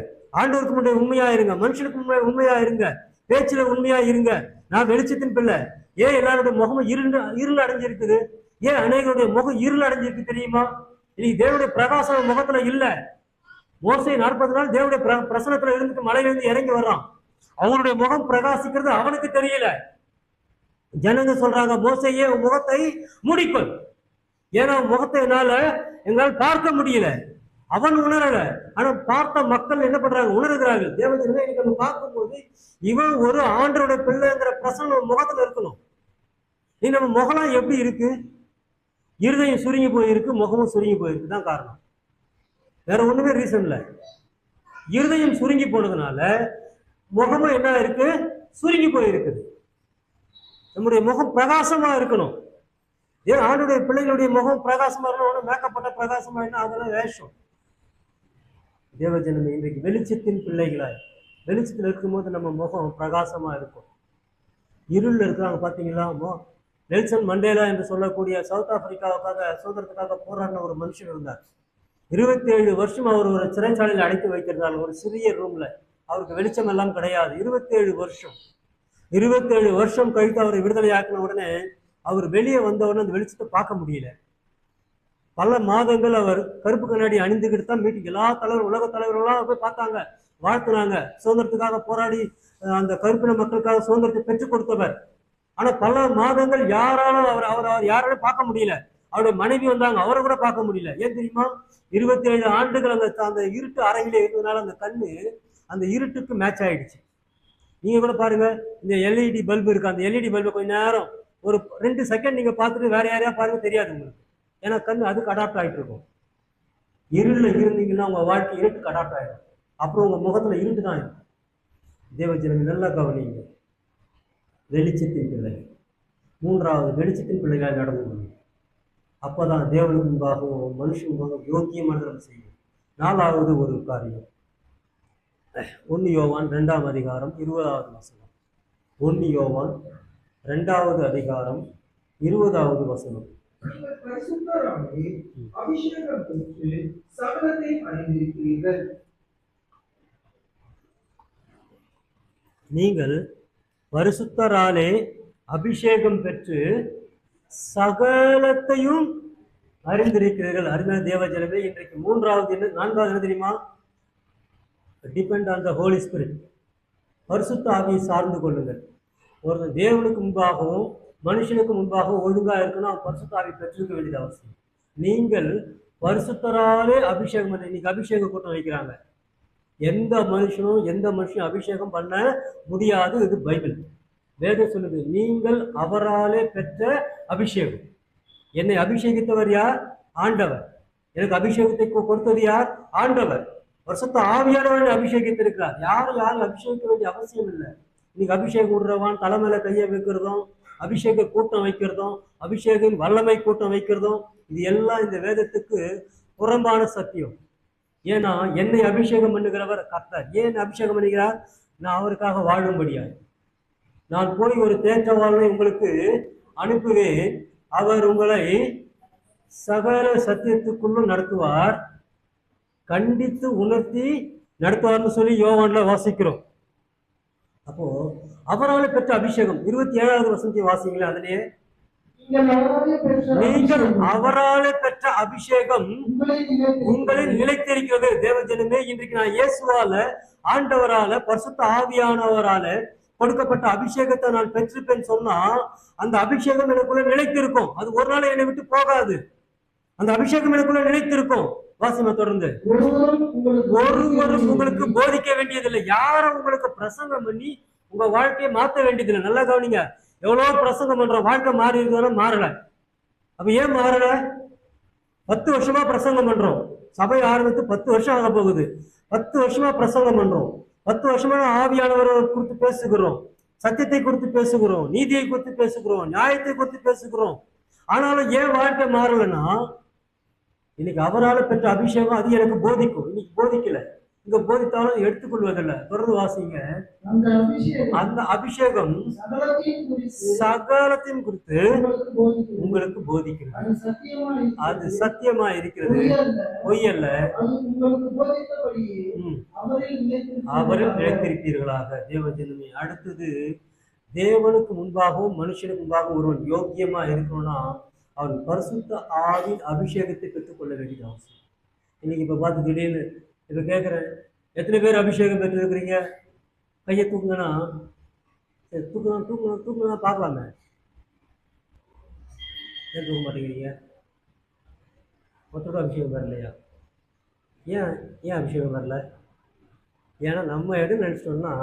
ஆண்டவருக்கு முன்னாடி உண்மையா இருங்க, மனுஷனுக்கு முன்னாடி உண்மையா இருங்க, பேச்சுல உண்மையா இருங்க. நான் வெளிச்சத்தின் பிள்ளை. ஏன் எல்லாருடைய முகமும் இருள் அடைஞ்சிருக்குது? ஏன் அநேகருடைய முகம் இருள் அடைஞ்சிருக்கு தெரியுமா? இன்னைக்கு தேவனுடைய பிரகாசம் முகத்துல இல்ல. மோசே 40 நாள் தேவனுடைய பிரசனத்துல இருந்துட்டு மலையிலிருந்து இறங்கி வர்றான். அவனுடைய முகம் பிரகாசிக்கிறது அவனுக்கு தெரியல. ஜனங்க சொல்றாங்க, மோசையே உன் முகத்தை மூடிக்கொள், ஏன்னா முகத்தை எங்களால் பார்க்க முடியல. அவன் உணரல, ஆனா பார்த்த மக்கள் என்ன பண்றாங்க? உணர்கிறார்கள். தேவஜனமே இன்னைக்கு பார்க்கும்போது இவன் ஒரு ஆண்டவருடைய பிள்ளைங்கிற பிரசனம் முகத்துல இருக்கணும். நீ நம்ம முகலாம் எப்படி இருக்கு? இருதயம் சுருங்கி போயிருக்கு, முகமும் சுருங்கி போயிருக்கு. தான் காரணம், வேற ஒண்ணுமே ரீசன் இல்லை. இருதயம் சுருங்கி போனதுனால முகமும் என்ன இருக்கு? சுருங்கி போயிருக்குது. நம்முடைய முகம் பிரகாசமா இருக்கணும். ஏன் ஆண்டுடைய பிள்ளைகளுடைய முகம் பிரகாசமா இருக்கணும்? மேக்கப்பட்ட பிரகாசமா என்ன? அதெல்லாம் வேஷம். தேவஜனமே இன்றைக்கு வெளிச்சத்தின் பிள்ளைகளாய் வெளிச்சத்தில் இருக்கும்போது நம்ம முகம் பிரகாசமா இருக்கும். இருள் இருக்கிறாங்க பாத்தீங்களா? நெல்சன் மண்டேலா என்று சொல்லக்கூடிய சவுத் ஆப்பிரிக்காவுக்காக சுதந்திரத்துக்காக போராடின ஒரு மனுஷன் இருந்தார். 27 வருஷம் அவர் ஒரு சிறைச்சாலையில் அடைத்து வைத்திருந்தார், ஒரு சிறிய ரூம்ல. அவருக்கு வெளிச்சம் எல்லாம் கிடையாது. 27 வருஷம் கழித்து அவரை விடுதலை ஆக்கின உடனே அவர் வெளியே வந்த உடனே அந்த வெளிச்சத்தை பார்க்க முடியல. பல மாதங்கள் அவர் கருப்பு கண்ணாடி அணிந்துகிட்டு தான் மீட்டிங். எல்லா தலைவரும், உலக தலைவர்கள்லாம் போய் பார்த்தாங்க, வாழ்த்துனாங்க. சுதந்திரத்துக்காக போராடி அந்த கருப்பின மக்களுக்காக சுதந்திரத்தை பெற்றுக் கொடுத்தவர். ஆனா பல மாதங்கள் யாராலும் அவர் யாராலும் பார்க்க முடியல. அவருடைய மனைவி வந்தாங்க, அவரை கூட பார்க்க முடியல. ஏன் தெரியுமா? 27 ஆண்டுகள் அந்த இருட்டு அறையிலே இருந்ததுனால அந்த கண்ணு அந்த இருட்டுக்கு மேட்ச் ஆயிடுச்சு. நீங்க கூட பாருங்க, இந்த எல்இடி பல்பு இருக்கு, அந்த எல்இடி பல்பை கொஞ்ச நேரம் ஒரு 2 செகண்ட் நீங்க பார்த்துட்டு வேற யாரையா பாருங்க, தெரியாது உங்களுக்கு. ஏன்னா கண்ணு அதுக்கு அடாப்ட் ஆகிட்டு இருக்கும். இருளில் இருந்தீங்கன்னா உங்க வாழ்க்கை இருட்டுக்கு அடாப்ட் ஆகிடும். அப்புறம் உங்க முகத்துல இருட்டு தான் இருக்கும். தேவஜனமே நல்லா கவனிங்க, வெளிச்சத்தின் பிள்ளைகள். மூன்றாவது, வெளிச்சத்தின் பிள்ளைகளாக நடந்து கொள்ளும். அப்பதான் தேவனுக்கு முன்பாகவும் மனுஷன் முன்பாகவும் யோக்கியமாக நம்ம செய்யும். 4வது ஒரு காரியம், 1 யோவான் 2ஆம் அதிகாரம் 20வது வசனம். 1 யோவான் 2வது அதிகாரம் 20வது வசனம். அபிஷேகம் பெற்று சகலத்தை அறிந்திருக்கிறீர்கள். நீங்கள் பரிசுத்தராலே அபிஷேகம் பெற்று சகலத்தையும் அறிந்திருக்கிறீர்கள். அருமையான தேவஜனமே, இன்றைக்கு 4வது என்ன தெரியுமா? Depend on the Holy Spirit. பரிசுத்த ஆவியை சார்ந்து கொள்ளுங்கள். ஒரு தேவனுக்கு முன்பாகவும் மனுஷனுக்கு முன்பாகவும் ஒழுங்கா இருக்கணும். அவன் பரிசுத்த ஆவி பெற்றிருக்க வேண்டியது அவசியம். நீங்கள் பரிசுத்தராலே அபிஷேகம். இன்னைக்கு அபிஷேக கூட்டம் வைக்கிறாங்க. எந்த மனுஷனும் அபிஷேகம் பண்ண முடியாது. இது பைபிள் வேதம் சொல்லுது. நீங்கள் அவராலே பெற்ற அபிஷேகம். என்னை அபிஷேகித்தவர் யார்? ஆண்டவர். எனக்கு அபிஷேகத்தை கொடுத்தது யார்? ஆண்டவர். பரிசுத்த ஆவியானவரை அபிஷேகித்திருக்கிறார். யாரும் அபிஷேகிக்க வேண்டிய அவசியம் இல்லை. இன்னைக்கு அபிஷேகம் விடுறவான் தலைமையில கையை வைக்கிறதும், அபிஷேக கூட்டம் வைக்கிறதும், அபிஷேகம் வல்லமை கூட்டம் வைக்கிறதும், இது எல்லாம் இந்த வேதத்துக்கு புறம்பான சத்தியம். ஏன்னா என்னை அபிஷேகம் பண்ணுகிறவர் கர்த்தர். ஏன் அபிஷேகம் பண்ணுகிறார்? நான் அவருக்காக வாழும்படியா. நான் போய் ஒரு தேற்றவாளனை உங்களுக்கு அனுப்புவேன், அவர் உங்களை சகல சத்தியத்துக்குள்ளும் நடத்துவார், கண்டித்து உணர்த்தி நடத்துவார்னு சொல்லி யோவான்ல வாசிக்கிறோம். அப்போ அவரால் பெற்ற அபிஷேகம் 27வது வசனத்தை வாசிங்களேன். அதிலே நீங்கள் அவரால் பெற்ற அபிஷேகம் உங்களில் நிலைத்திருக்கிறது. தேவஜனமே, இன்றைக்கு நான் இயேசுவால, ஆண்டவரால, பரிசுத்த ஆவியானவரால கொடுக்கப்பட்ட அபிஷேகத்தை நான் பெற்றிருப்பேன்னு சொன்னா அந்த அபிஷேகம் எனக்குள்ள நிலைத்திருக்கும். அது ஒரு நாள் என்னை விட்டு போகாது. அந்த அபிஷேகம் எனக்குள்ள நிலைத்திருக்கும். வாசிமா தொடர்ந்து. ஒருவரும் உங்களுக்கு போதிக்க வேண்டியதில்லை. யாரும் உங்களுக்கு பிரசங்கம் பண்ணி உங்க வாழ்க்கையை மாற்ற வேண்டியதில்லை. நல்லா கவனிங்க. எவ்வளவு பிரசங்கம் பண்றோம், வாழ்க்கை மாறி இருக்கிறதா? மாறல. அப்ப ஏன் மாறல? 10 வருஷமா பிரசங்கம் பண்றோம். சபை ஆரம்பித்து 10 வருஷம் ஆக போகுது. 10 வருஷமா பிரசங்கம் பண்றோம். 10 வருஷமா ஆவியானவரை குறித்து பேசுகிறோம், சத்தியத்தை குறித்து பேசுகிறோம், நீதியை குறித்து பேசுகிறோம், நியாயத்தை குறித்து பேசுகிறோம். ஆனாலும் ஏன் வாழ்க்கை மாறலன்னா, இன்னைக்கு அவரால் பெற்ற அபிஷேகம் அது எனக்கு போதிக்கும். இன்னைக்கு போதிக்கல. இங்க போதித்தாலும் எடுத்துக்கொள்வதில்லை. தொடர்ந்து வாசிங்க. அந்த அபிஷேகம் சகலத்தையும் குறித்து உங்களுக்கு போதிக்கிறது. அது சத்தியமா இருக்கிறது, பொய்யல்ல. அவரில் நிலைத்திருப்பீர்களாக. தேவஜனமே, அடுத்தது தேவனுக்கு முன்பாகவும் மனுஷனுக்கு முன்பாகவும் ஒருவன் யோக்கியமா இருக்கணும்னா அவன் பரிசுத்த ஆவின் அபிஷேகத்தை பெற்றுக்கொள்ள வேண்டியது அவசியம். இன்னைக்கு இப்ப பார்த்து திடீர்னு இப்ப கேட்கிறேன், எத்தனை பேர் அபிஷேகம் பெற்றிருக்கிறீங்க? கையை தூக்குங்கன்னா தூக்கணும் தூக்கணும் தூக்கணும் பார்க்கலாமே. ஏன் தூக்க மாட்டேங்கிறீங்க? ஒருத்தரோட அபிஷேகம் வரலையா? ஏன் அபிஷேகம் வரல? ஏன்னா நம்ம எது நினைச்சிட்டோம்னா,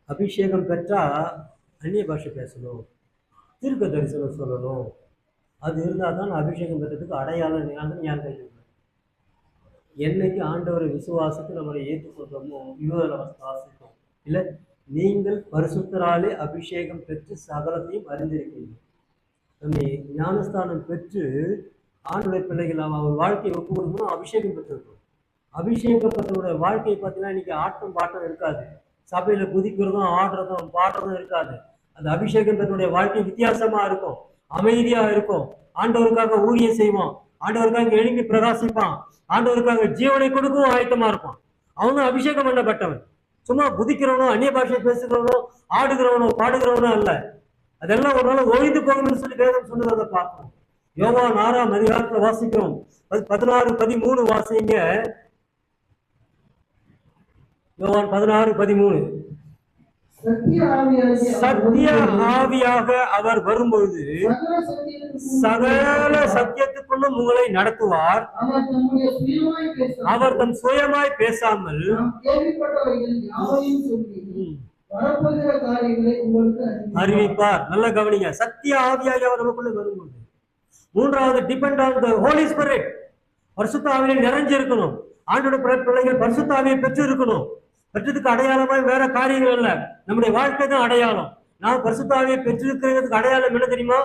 அபிஷேகம் பெற்றா அந்நிய பாஷை பேசணும், தீர்க்க தரிசனம் சொல்லணும், அது இருந்தால் தான் அபிஷேகம் பெற்றதுக்கு அடையாளம் ஞான் கைது. என்னைக்கு ஆண்டவரை விசுவாசித்து நம்மளை ஏற்றுக்கொள்றோமோ யுவதில் வாசித்தோம் இல்லை, நீங்கள் பரிசுத்தராலே அபிஷேகம் பெற்று சகலத்தையும் அறிந்திருக்கிறீர்கள். நம்ம ஞானஸ்தானம் பெற்று ஆண்டுடைய பிள்ளைகள் அவர் வாழ்க்கையை ஒப்பு கொடுக்கணும். அபிஷேகம் பெற்றிருக்கோம். அபிஷேகப்பட்டவருடைய வாழ்க்கையை பார்த்தீங்கன்னா இன்னைக்கு ஆட்டம் பாட்டம் இருக்காது. சபையில் குதிக்கிறதும் ஆடுறதும் பாடுறதும் இருக்காது. அந்த அபிஷேகம் பெற்றவருடைய வாழ்க்கை வித்தியாசமா இருக்கும், அமைதியா இருக்கும். ஆண்டவருக்காக ஊழியம் செய்வான், ஆண்டவருக்காக எழுப்பி பிரகாசிப்பான், ஆண்டவருக்காக ஜீவனை கொடுக்கவும் ஆயத்தமா இருப்பான். அவனும் அபிஷேகம் பண்ணப்பட்டவன். சும்மா குதிக்கிறவனோ அந்நிய பாஷை பேசுகிறவனோ ஆடுகிறவனோ பாடுகிறவனோ அல்ல. அதெல்லாம் ஒரு நாள் ஒழிந்து போகணும்னு சொல்லி வேதம் சொன்னதை அதை பார்க்கணும். யோவான் 6ஆம் அதிகாரத்துல வாசிக்கிறோம். 16-13 வாசிங்க. யோவான் 16-13. சத்திய ஆவியாக அவர் வரும்பொழுது சகல சத்தியத்துக்குள்ளும் உங்களை நடத்துவார். அவர் தம் சுயமாய் பேசாமல் அறிவிப்பார். நல்லா கவனிங்க. சத்திய ஆவியாக அவர் நமக்குள்ள வரும்போது, மூன்றாவது depend on the Holy Spirit. பரிசுத்த ஆவியை நிறைஞ்சிருக்கணும். ஆண்டோட பிள்ளைகள் பரிசுத்த ஆவியை பெற்று இருக்கணும். பெற்றதுக்கு அடையாளமாய் வேற காரியங்கள் அல்ல, நம்முடைய வாழ்க்கை தான் அடையாளம். நான் பரிசுத்த ஆவியை பெற்றிருக்கிறதுக்கு அடையாளம் என்ன தெரியுமா?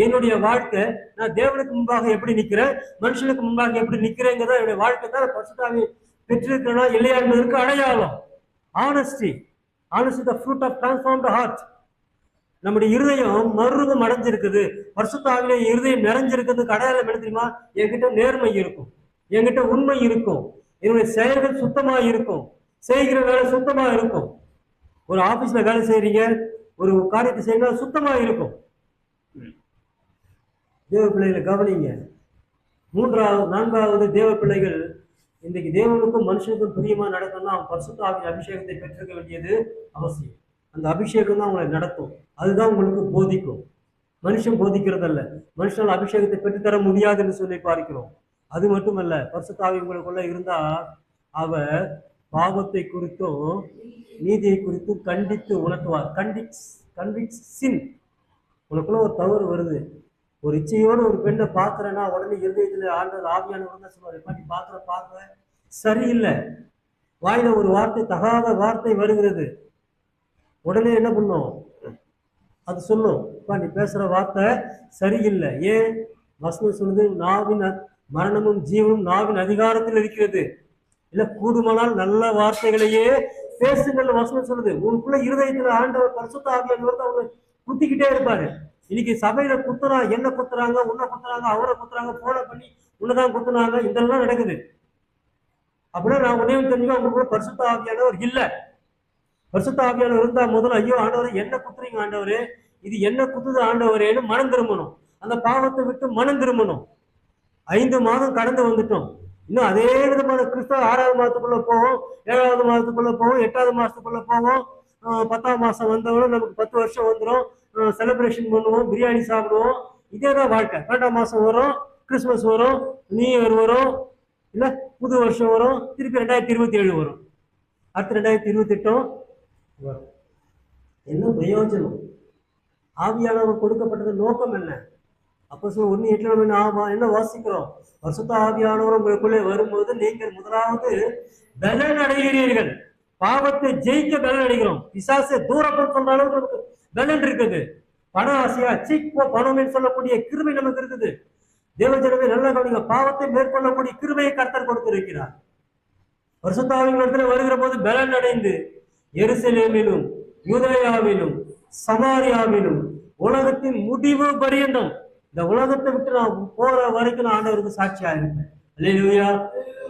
என்னுடைய வாழ்க்கை, நான் தேவனுக்கு முன்பாக எப்படி நிக்கிறேன், மனுஷனுக்கு முன்பாக எப்படி நிக்கிறேங்கிறதா என்னுடைய வாழ்க்கை தான். பரிசுத்த ஆவியை பெற்றிருக்கிறனா இல்லையா என்பதற்கு அடையாளம் honesty. Honesty the fruit of transformed heart. நம்முடைய இருதயம் மறுரூபம் அடைஞ்சிருக்குது, பரிசுத்த ஆவியிலே இருதயம் நிறைஞ்சிருக்கிறதுக்கு அடையாளம் என்ன தெரியுமா? என்கிட்ட நேர்மை இருக்கும், என்கிட்ட உண்மை இருக்கும், என்னுடைய செயல்கள் சுத்தமா இருக்கும், செய்கிற வேலை சுத்தமா இருக்கும். ஒரு ஆபீஸ்ல வேலை செய்யறீங்க, ஒரு காரியத்தை செய்யணும், சுத்தமா இருக்கும். தேவ பிள்ளைகளை கவனிங்க. 4வது தேவ பிள்ளைகள் இன்றைக்கு தேவனுக்கும் மனுஷனுக்கும் பிரியமா நடக்கணும்னா அவன் பரிசுத்த ஆவியின் அபிஷேகத்தை பெற்றிருக்க வேண்டியது அவசியம். அந்த அபிஷேகம் தான் உங்களை நடத்தும், அதுதான் உங்களுக்கு போதிக்கும். மனுஷன் போதிக்கிறதல்ல, மனுஷனால் அபிஷேகத்தை பெற்றுத்தர முடியாதுன்னு சொல்லி பார்க்கிறோம். அது மட்டுமல்ல, பரிசுத்த ஆவி உங்களுக்குள்ள இருந்தா அவர் பாவத்தை குறித்தும் நீதியை குறித்தும் கண்டித்து உணர்த்துவார். கன்விக்ஸ் சின். உனக்குள்ள ஒரு தவறு வருது, ஒரு இச்சையோடு ஒரு பெண்ணை பார்க்கறேன்னா உடனே இருதயத்துல ஆண்டவர் ஆவியானவர் தான் சொல்லுவார், எப்படி பார்க்குற சரியில்லை, வாயில ஒரு வார்த்தை, தகாத வார்த்தை வருகிறது, உடனே என்ன பண்ணும்? அது சொல்லும், நீ பேசுற வார்த்தை சரியில்லை. ஏன்? வசனம் சொல்லுது, நாவின் மரணமும் ஜீவனும் நாவின் அதிகாரத்தில் இருக்கிறது. இல்ல கூடுமானால் நல்ல வார்த்தைகளையே பேசுங்கள் வசனம் சொல்லுது. உனக்குள்ள இருதயத்துல ஆண்டவர் பரிசுத்த ஆவியானவர் அவங்க குத்திக்கிட்டே இருப்பாரு. இன்னைக்கு சபையில குத்துறான், என்ன குத்துறாங்க, உன்னை குத்துறாங்க, அவரை குத்துறாங்க, போன பண்ணி உன்னதான் குத்துனாங்க, இதெல்லாம் நடக்குது. அப்படின்னா நான் உடனே தெரிஞ்சுக்கோ, அவங்களுக்குள்ள பரிசுத்த ஆவியானவர் இல்ல. பரிசுத்த ஆவியானவர் இருந்தா முதல்ல, ஐயோ ஆண்டவர் என்ன குத்துறீங்க ஆண்டவரே, இது என்ன குத்துது ஆண்டவரேன்னு மனம் திரும்பணும். அந்த பாவத்தை விட்டு மனம் திரும்பணும். 5 மாதம் கடந்து வந்துட்டோம், இன்னும் அதே விதமான கிறிஸ்தவ 6வது மாதத்துக்குள்ள போவோம், 7வது மாதத்துக்குள்ள போவோம், 8வது மாசத்துக்குள்ள போவோம், 10ஆம் மாசம் வந்தவங்களும் நமக்கு 10 வருஷம் வந்துடும், செலிப்ரேஷன் பண்ணுவோம், பிரியாணி சாப்பிடுவோம். இதேதான் வாழ்க்கை. 12ஆம் மாசம் வரும், கிறிஸ்துமஸ் வரும், நியூ இயர் வரும், இல்ல புது வருஷம் வரும், திருப்பி 2027 வரும், அடுத்து 2028 வரும். என்ன பிரயோஜனம்? ஆவியானவர் கொடுக்கப்பட்டது நோக்கம் என்ன? அப்போஸ்தலர் 1:8 நம்ம என்ன வாசிக்கிறோம்? பரிசுத்த ஆவியானவர் உங்களுக்குள்ளே வரும்போது நீங்கள் முதலாவது பலன் அடைகிறீர்கள். பாவத்தை ஜெயிக்க பலன் அடைகிறோம். பிசாசை தூரப்படுத்த சொல்ற அளவுக்கு நமக்கு பலன் இருக்குது. பண ஆசையா சீப்போ பணம் சொல்லக்கூடிய கிருபை நமக்கு இருக்குது. தேவஜனமே நல்ல கவனிங்க, பாவத்தை மேற்கொள்ளக்கூடிய கிருபையை கர்த்தர் கொடுத்திருக்கிறார். பரிசுத்த ஆவியானவர் வருகிற போது பலன் அடைந்து எருசலேமிலும் யூதேயாவிலும் சமாரியாவிலும் உலகத்தின் முடிவு பரியந்தம், இந்த உலகத்தை விட்டு நான் போற வரைக்கும் நான் ஆண்டவருக்கு சாட்சியா இருப்பேன். அல்லேலூயா.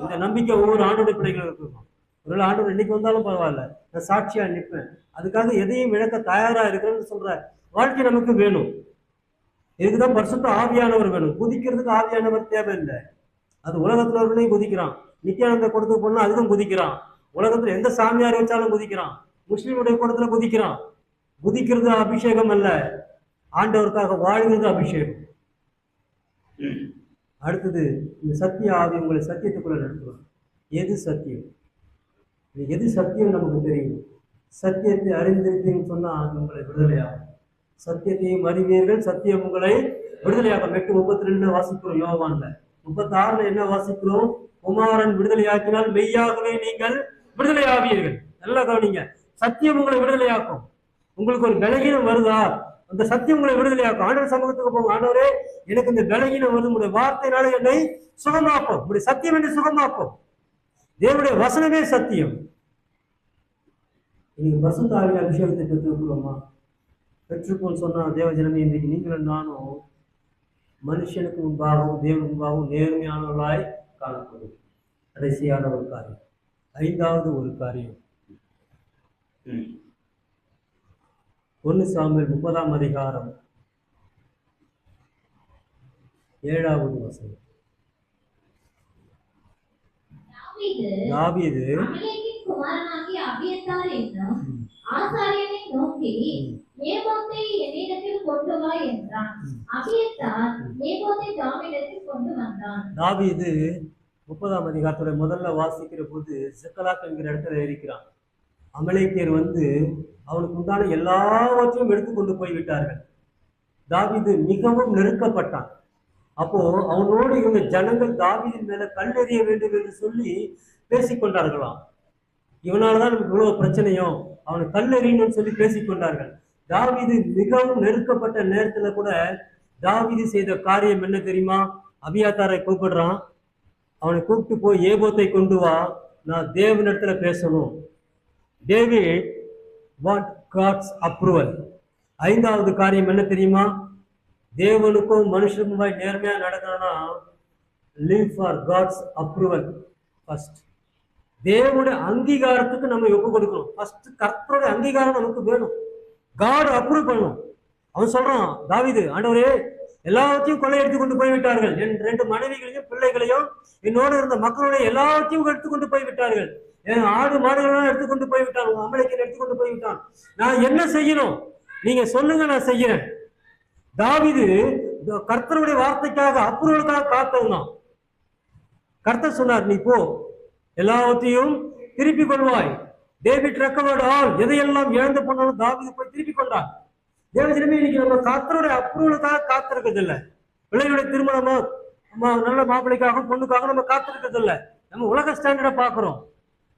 இந்த நம்பிக்கை ஒவ்வொரு ஆண்டோட பிள்ளைகளுக்கு இருக்கும். ஒருவேளை ஆண்டவர் இன்னைக்கு வந்தாலும் பரவாயில்ல, நான் சாட்சியா நிற்பேன். அதுக்காக எதையும் இழக்க தயாரா இருக்கிறேன்னு சொல்ற வாழ்க்கை நமக்கு வேணும். இதுக்குதான் பரிசுத்த ஆவியானவர் வேணும். குதிக்கிறதுக்கு ஆவியானவர் தேவையில்லை. அது உலகத்துல ஒருவனையும் குதிக்கிறான். நித்யானந்த கூடத்துக்கு போனா அதுக்கும் குதிக்கிறான். உலகத்துல எந்த சாமியார் வச்சாலும் குதிக்கிறான். முஸ்லீமுடைய கூடத்துல குதிக்கிறான். குதிக்கிறது அபிஷேகம் அல்ல, ஆண்டவருக்காக வாழ்கிறது அபிஷேகம். அடுத்தது, இந்த சத்திய ஆவி உங்களை சத்தியத்துக்குள்ள நடத்துவோம். எது சத்தியம்? எது சத்தியம் நமக்கு தெரியும். சத்தியத்தை அறிந்திருக்கீங்கன்னு சொன்னா அது உங்களை விடுதலையாகும். சத்தியத்தையும் அறிவீர்கள், சத்தியம் உங்களை விடுதலையாகும். 8:32 வாசிக்கிறோம். யோவான்ல 36 என்ன வாசிக்கிறோம்? குமாரன் விடுதலையாக்கினால் மெய்யாகவே நீங்கள் விடுதலையாவீர்கள். நல்லா கவனிங்க, சத்தியம் உங்களை விடுதலையாக்கும். உங்களுக்கு ஒரு பலகீனம் வருதா, அந்த சத்தியம் உங்களை விடுதலையாக்கும். ஆண்டவர் சமூகத்துக்கு போங்க, ஆண்டவரே எனக்கு இந்த பலகீனம் வருது, உங்களுடைய வார்த்தையினால என்னை சுகமாக்கும். உங்களுடைய சத்தியம் என்னை சுகமாக்கும். தேவனுடைய வசனமே சத்தியம். நீங்க பரிசுத்த ஆவியின் அபிஷேகத்தை பெற்றுக்கிறோமா? பெற்றுக்கோன்னு சொன்னா தேவஜனமே, இன்றைக்கு நீங்களும் நானும் மனுஷனுக்கு முன்பாகவும் தேவன் முன்பாகவும் நேர்மையானவர்களாய் காணப்படும். கடைசியான ஒரு காரியம், 5வது ஒரு காரியம், 1 சாமுவேல் 30ஆம் அதிகாரம் 7வது வசனம். தாவீது அமலேக்கின் குமாரனாகிய அபியத்தார் என்னும் ஆசாரியனை நோக்கி, நேபோத்தை என்னிடத்தில் கொண்டு வா என்றான். அபியத்தார் நேபோத்தை தாவீதிடத்தில் கொண்டு வந்தான். தாவீது 30ஆம் அதிகாரத்தோட முதல்ல வாசிக்கிற போது சிக்கலாக் என்கிற இடத்துல இருக்கிறான். அமலேக்கியர் வந்து அவனுக்கு உண்டான எல்லாவற்றையும் எடுத்துக்கொண்டு போய்விட்டார்கள். தாவீது மிகவும் நெருக்கப்பட்டான். அப்போ அவனோடு இருந்த ஜனங்கள் தாவீதின் மேல கல்லெறிய வேண்டும் என்று சொல்லி பேசிக்கொண்டார்களாம். இவனாலதான் நமக்கு இவ்வளவு பிரச்சனையும், அவனை கல்லெறியணும்னு சொல்லி பேசிக்கொண்டார்கள். தாவீது மிகவும் நெருக்கப்பட்ட நேரத்துல கூட தாவீது செய்த காரியம் என்ன தெரியுமா? அபியாத்தாரை கூப்பிடுறான். அவனை கூப்பிட்டு போய் ஏபோத்தை கொண்டு வா, நான் தேவனிடத்துல பேசணும். David want God's approval. 5வது காரியம் என்ன தெரியுமா? தேவனுக்கும் மனுஷனுக்கும் நேர்மையா நடக்கணும்னா live for God's approval first. தேவனுடைய அங்கீகாரத்துக்கு நம்ம ஒப்பு கொடுக்கணும். ஃபர்ஸ்ட் கர்த்தருடைய அங்கீகாரம் நமக்கு வேணும். காட் அப்ரூவ் பண்ணணும். அவன் சொல்றான், தாவீது, ஆண்டவரே எல்லாத்தையும் கொள்ளையடித்து கொண்டு போய்விட்டார்கள், என் 2 மனைவிகளையும் பிள்ளைகளையும் என்னோடு இருந்த மக்களுடைய எல்லாத்தையும் எடுத்துக்கொண்டு போய்விட்டார்கள், என் ஆடு மாடுகளெல்லாம் எடுத்துக்கொண்டு போய்விட்டான், உங்க அமலேக்கியன் எடுத்துக்கொண்டு போய்விட்டான், நான் என்ன செய்யணும்? நீங்க சொல்லுங்க, நான் செய்யறேன். தாவீது கர்த்தருடைய வார்த்தைக்காக அப்ரூவலுக்காக காத்தவன் தான். கர்த்தர் சொன்னார், நீ போ, எல்லாவற்றையும் திருப்பி கொள்வாய். David recovered all. எதையெல்லாம் இழந்து போனாலும் தாவீது போய் திருப்பி கொண்டான். தேவஜனமே, இன்னைக்கு நம்ம கர்த்தருடைய அப்ரூவலுக்காக காத்திருக்கிறது இல்லை. பிள்ளைகளுடைய திருமணமா நல்ல மாப்பிள்ளைக்காக பொண்ணுக்காக நம்ம காத்திருக்கிறது இல்லை. நம்ம உலக ஸ்டாண்டர்டை பார்க்கிறோம்.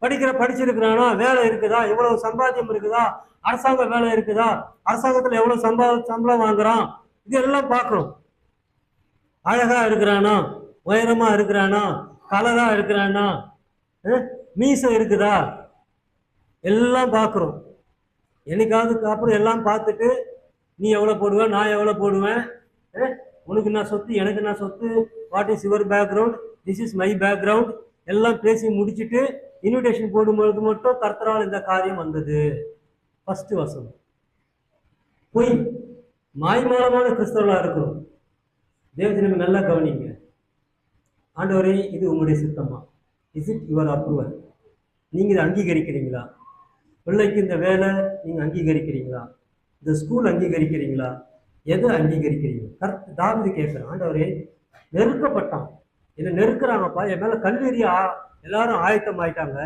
படிச்சிருக்கிறானா, வேலை இருக்குதா, எவ்வளவு சம்பாத்தியம் இருக்குதா, அரசாங்க வேலை இருக்குதா, அரசாங்கத்துல எவ்வளவு சம்பளம் வாங்குறான், இதெல்லாம் பார்க்கணும். அழகா இருக்கிறானா, உயரமா இருக்கிறானா, கலரா இருக்கிறானா, மீசம் இருக்குதா, எல்லாம் பார்க்குறோம். என்னைக்காவது அப்புறம் எல்லாம் பார்த்துட்டு நீ எவ்வளோ போடுவேன், நான் எவ்வளோ போடுவேன், உனக்கு நான் சொத்து, எனக்கு நான் சொத்து, what is your background, this is my background எல்லாம் பேசி முடிச்சுட்டு இன்விடேஷன் போடும்பொழுது மட்டும் கர்த்தரால் இந்த காரியம் வந்தது. ஃபர்ஸ்ட் வசனம் பொய், மாய்மாலமான கிறிஸ்தவர்களாக இருக்கிறோம். தேவஜனமே நல்லா கவனிங்க. ஆண்டவரே, இது உங்களுடைய சித்தமா? Is it your approval? நீங்கள் இதை அங்கீகரிக்கிறீங்களா? பிள்ளைக்கு இந்த வேலை நீங்கள் அங்கீகரிக்கிறீங்களா? இந்த ஸ்கூல் அங்கீகரிக்கிறீங்களா? எதை அங்கீகரிக்கிறீங்க? தாவீது கேட்குறான், ஆண்டவரே நெருக்கப்பட்டான், என்னை நெருக்கிறாங்கப்பா, என் மேலே கல்லெறிய எல்லாரும் ஆயத்தம் ஆயிட்டாங்க,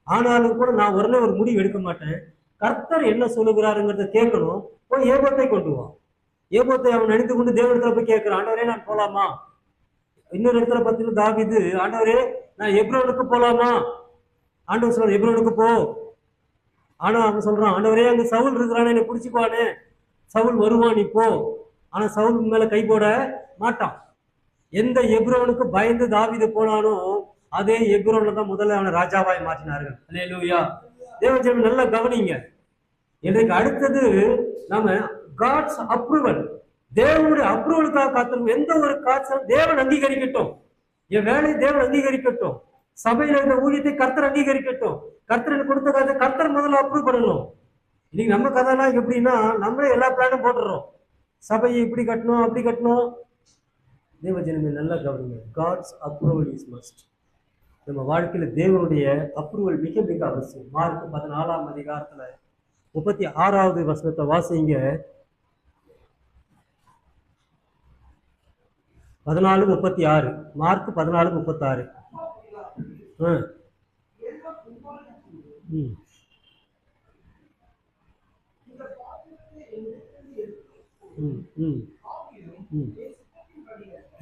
ஆனாலும் கூட நான் உடனே ஒரு முடிவு எடுக்க மாட்டேன், கர்த்தர் என்ன சொல்லுகிறாருங்கிறத கேட்கணும், போய் ஏபோத்தை கொண்டு வா. ஏபோத்தை அவன் நினைத்து கொண்டு தேவனிடத்துல போய் கேட்கிறான், ஆண்டவரே நான் போலாமா? இன்னொரு இடத்துல பார்த்தீங்கன்னா தாவீது, ஆண்டவரே நான் எப்ரோனுக்கு போலாமா? ஆண்டவர் சொல்றார், எப்ரோனுக்கு போ. ஆனா அவன் சொல்றான், ஆண்டவரே அங்க சவுல் இருக்கிறானே, என்னை பிடிச்சிக்குவானே, சவுல் வருவான், நீ போ. ஆனா சவுல் மேல கை போட மாட்டான். எந்த எப்ரோனுக்கு பயந்து தாவீது போனானோ அதே எப்ரோன்ல தான் முதல்ல அவனை ராஜாவாய் மாற்றினார்கள். அல்லேலூயா. தேவஜனம் நல்லா கவனிங்க. இன்றைக்கு அடுத்தது நாம காட்ஸ் அப்ரூவல், தேவனுடைய அப்ரூவலுக்காக காத்திருக்கும். எந்த ஒரு காட்சும் தேவன் அங்கீகரிக்கட்டும், என் வேலையை தேவன் அங்கீகரிக்கட்டும், சபையில இந்த ஊழியத்தை கர்த்தர் அங்கீகரிக்கட்டும், கர்த்தர் கொடுத்த காரியத்தை கர்த்தர் முதல்ல அப்ரூவ் பண்ணணும். இன்னைக்கு நம்ம கதைலாம் எப்படின்னா, நம்மளே எல்லா பிளானும் போட்டுறோம், சபையை இப்படி கட்டணும் அப்படி கட்டணும். தேவஜனமே நல்லா கவனிங்க, காட்ஸ் அப்ரூவல் இஸ் மஸ்ட். நம்ம வாழ்க்கையில தேவனுடைய அப்ரூவல் மிக மிக அவசியம். மார்க் 14ஆம் அதிகாரத்துல 36வது வசனத்தை வாசிங்க. 14:36, மார்க் 14:36.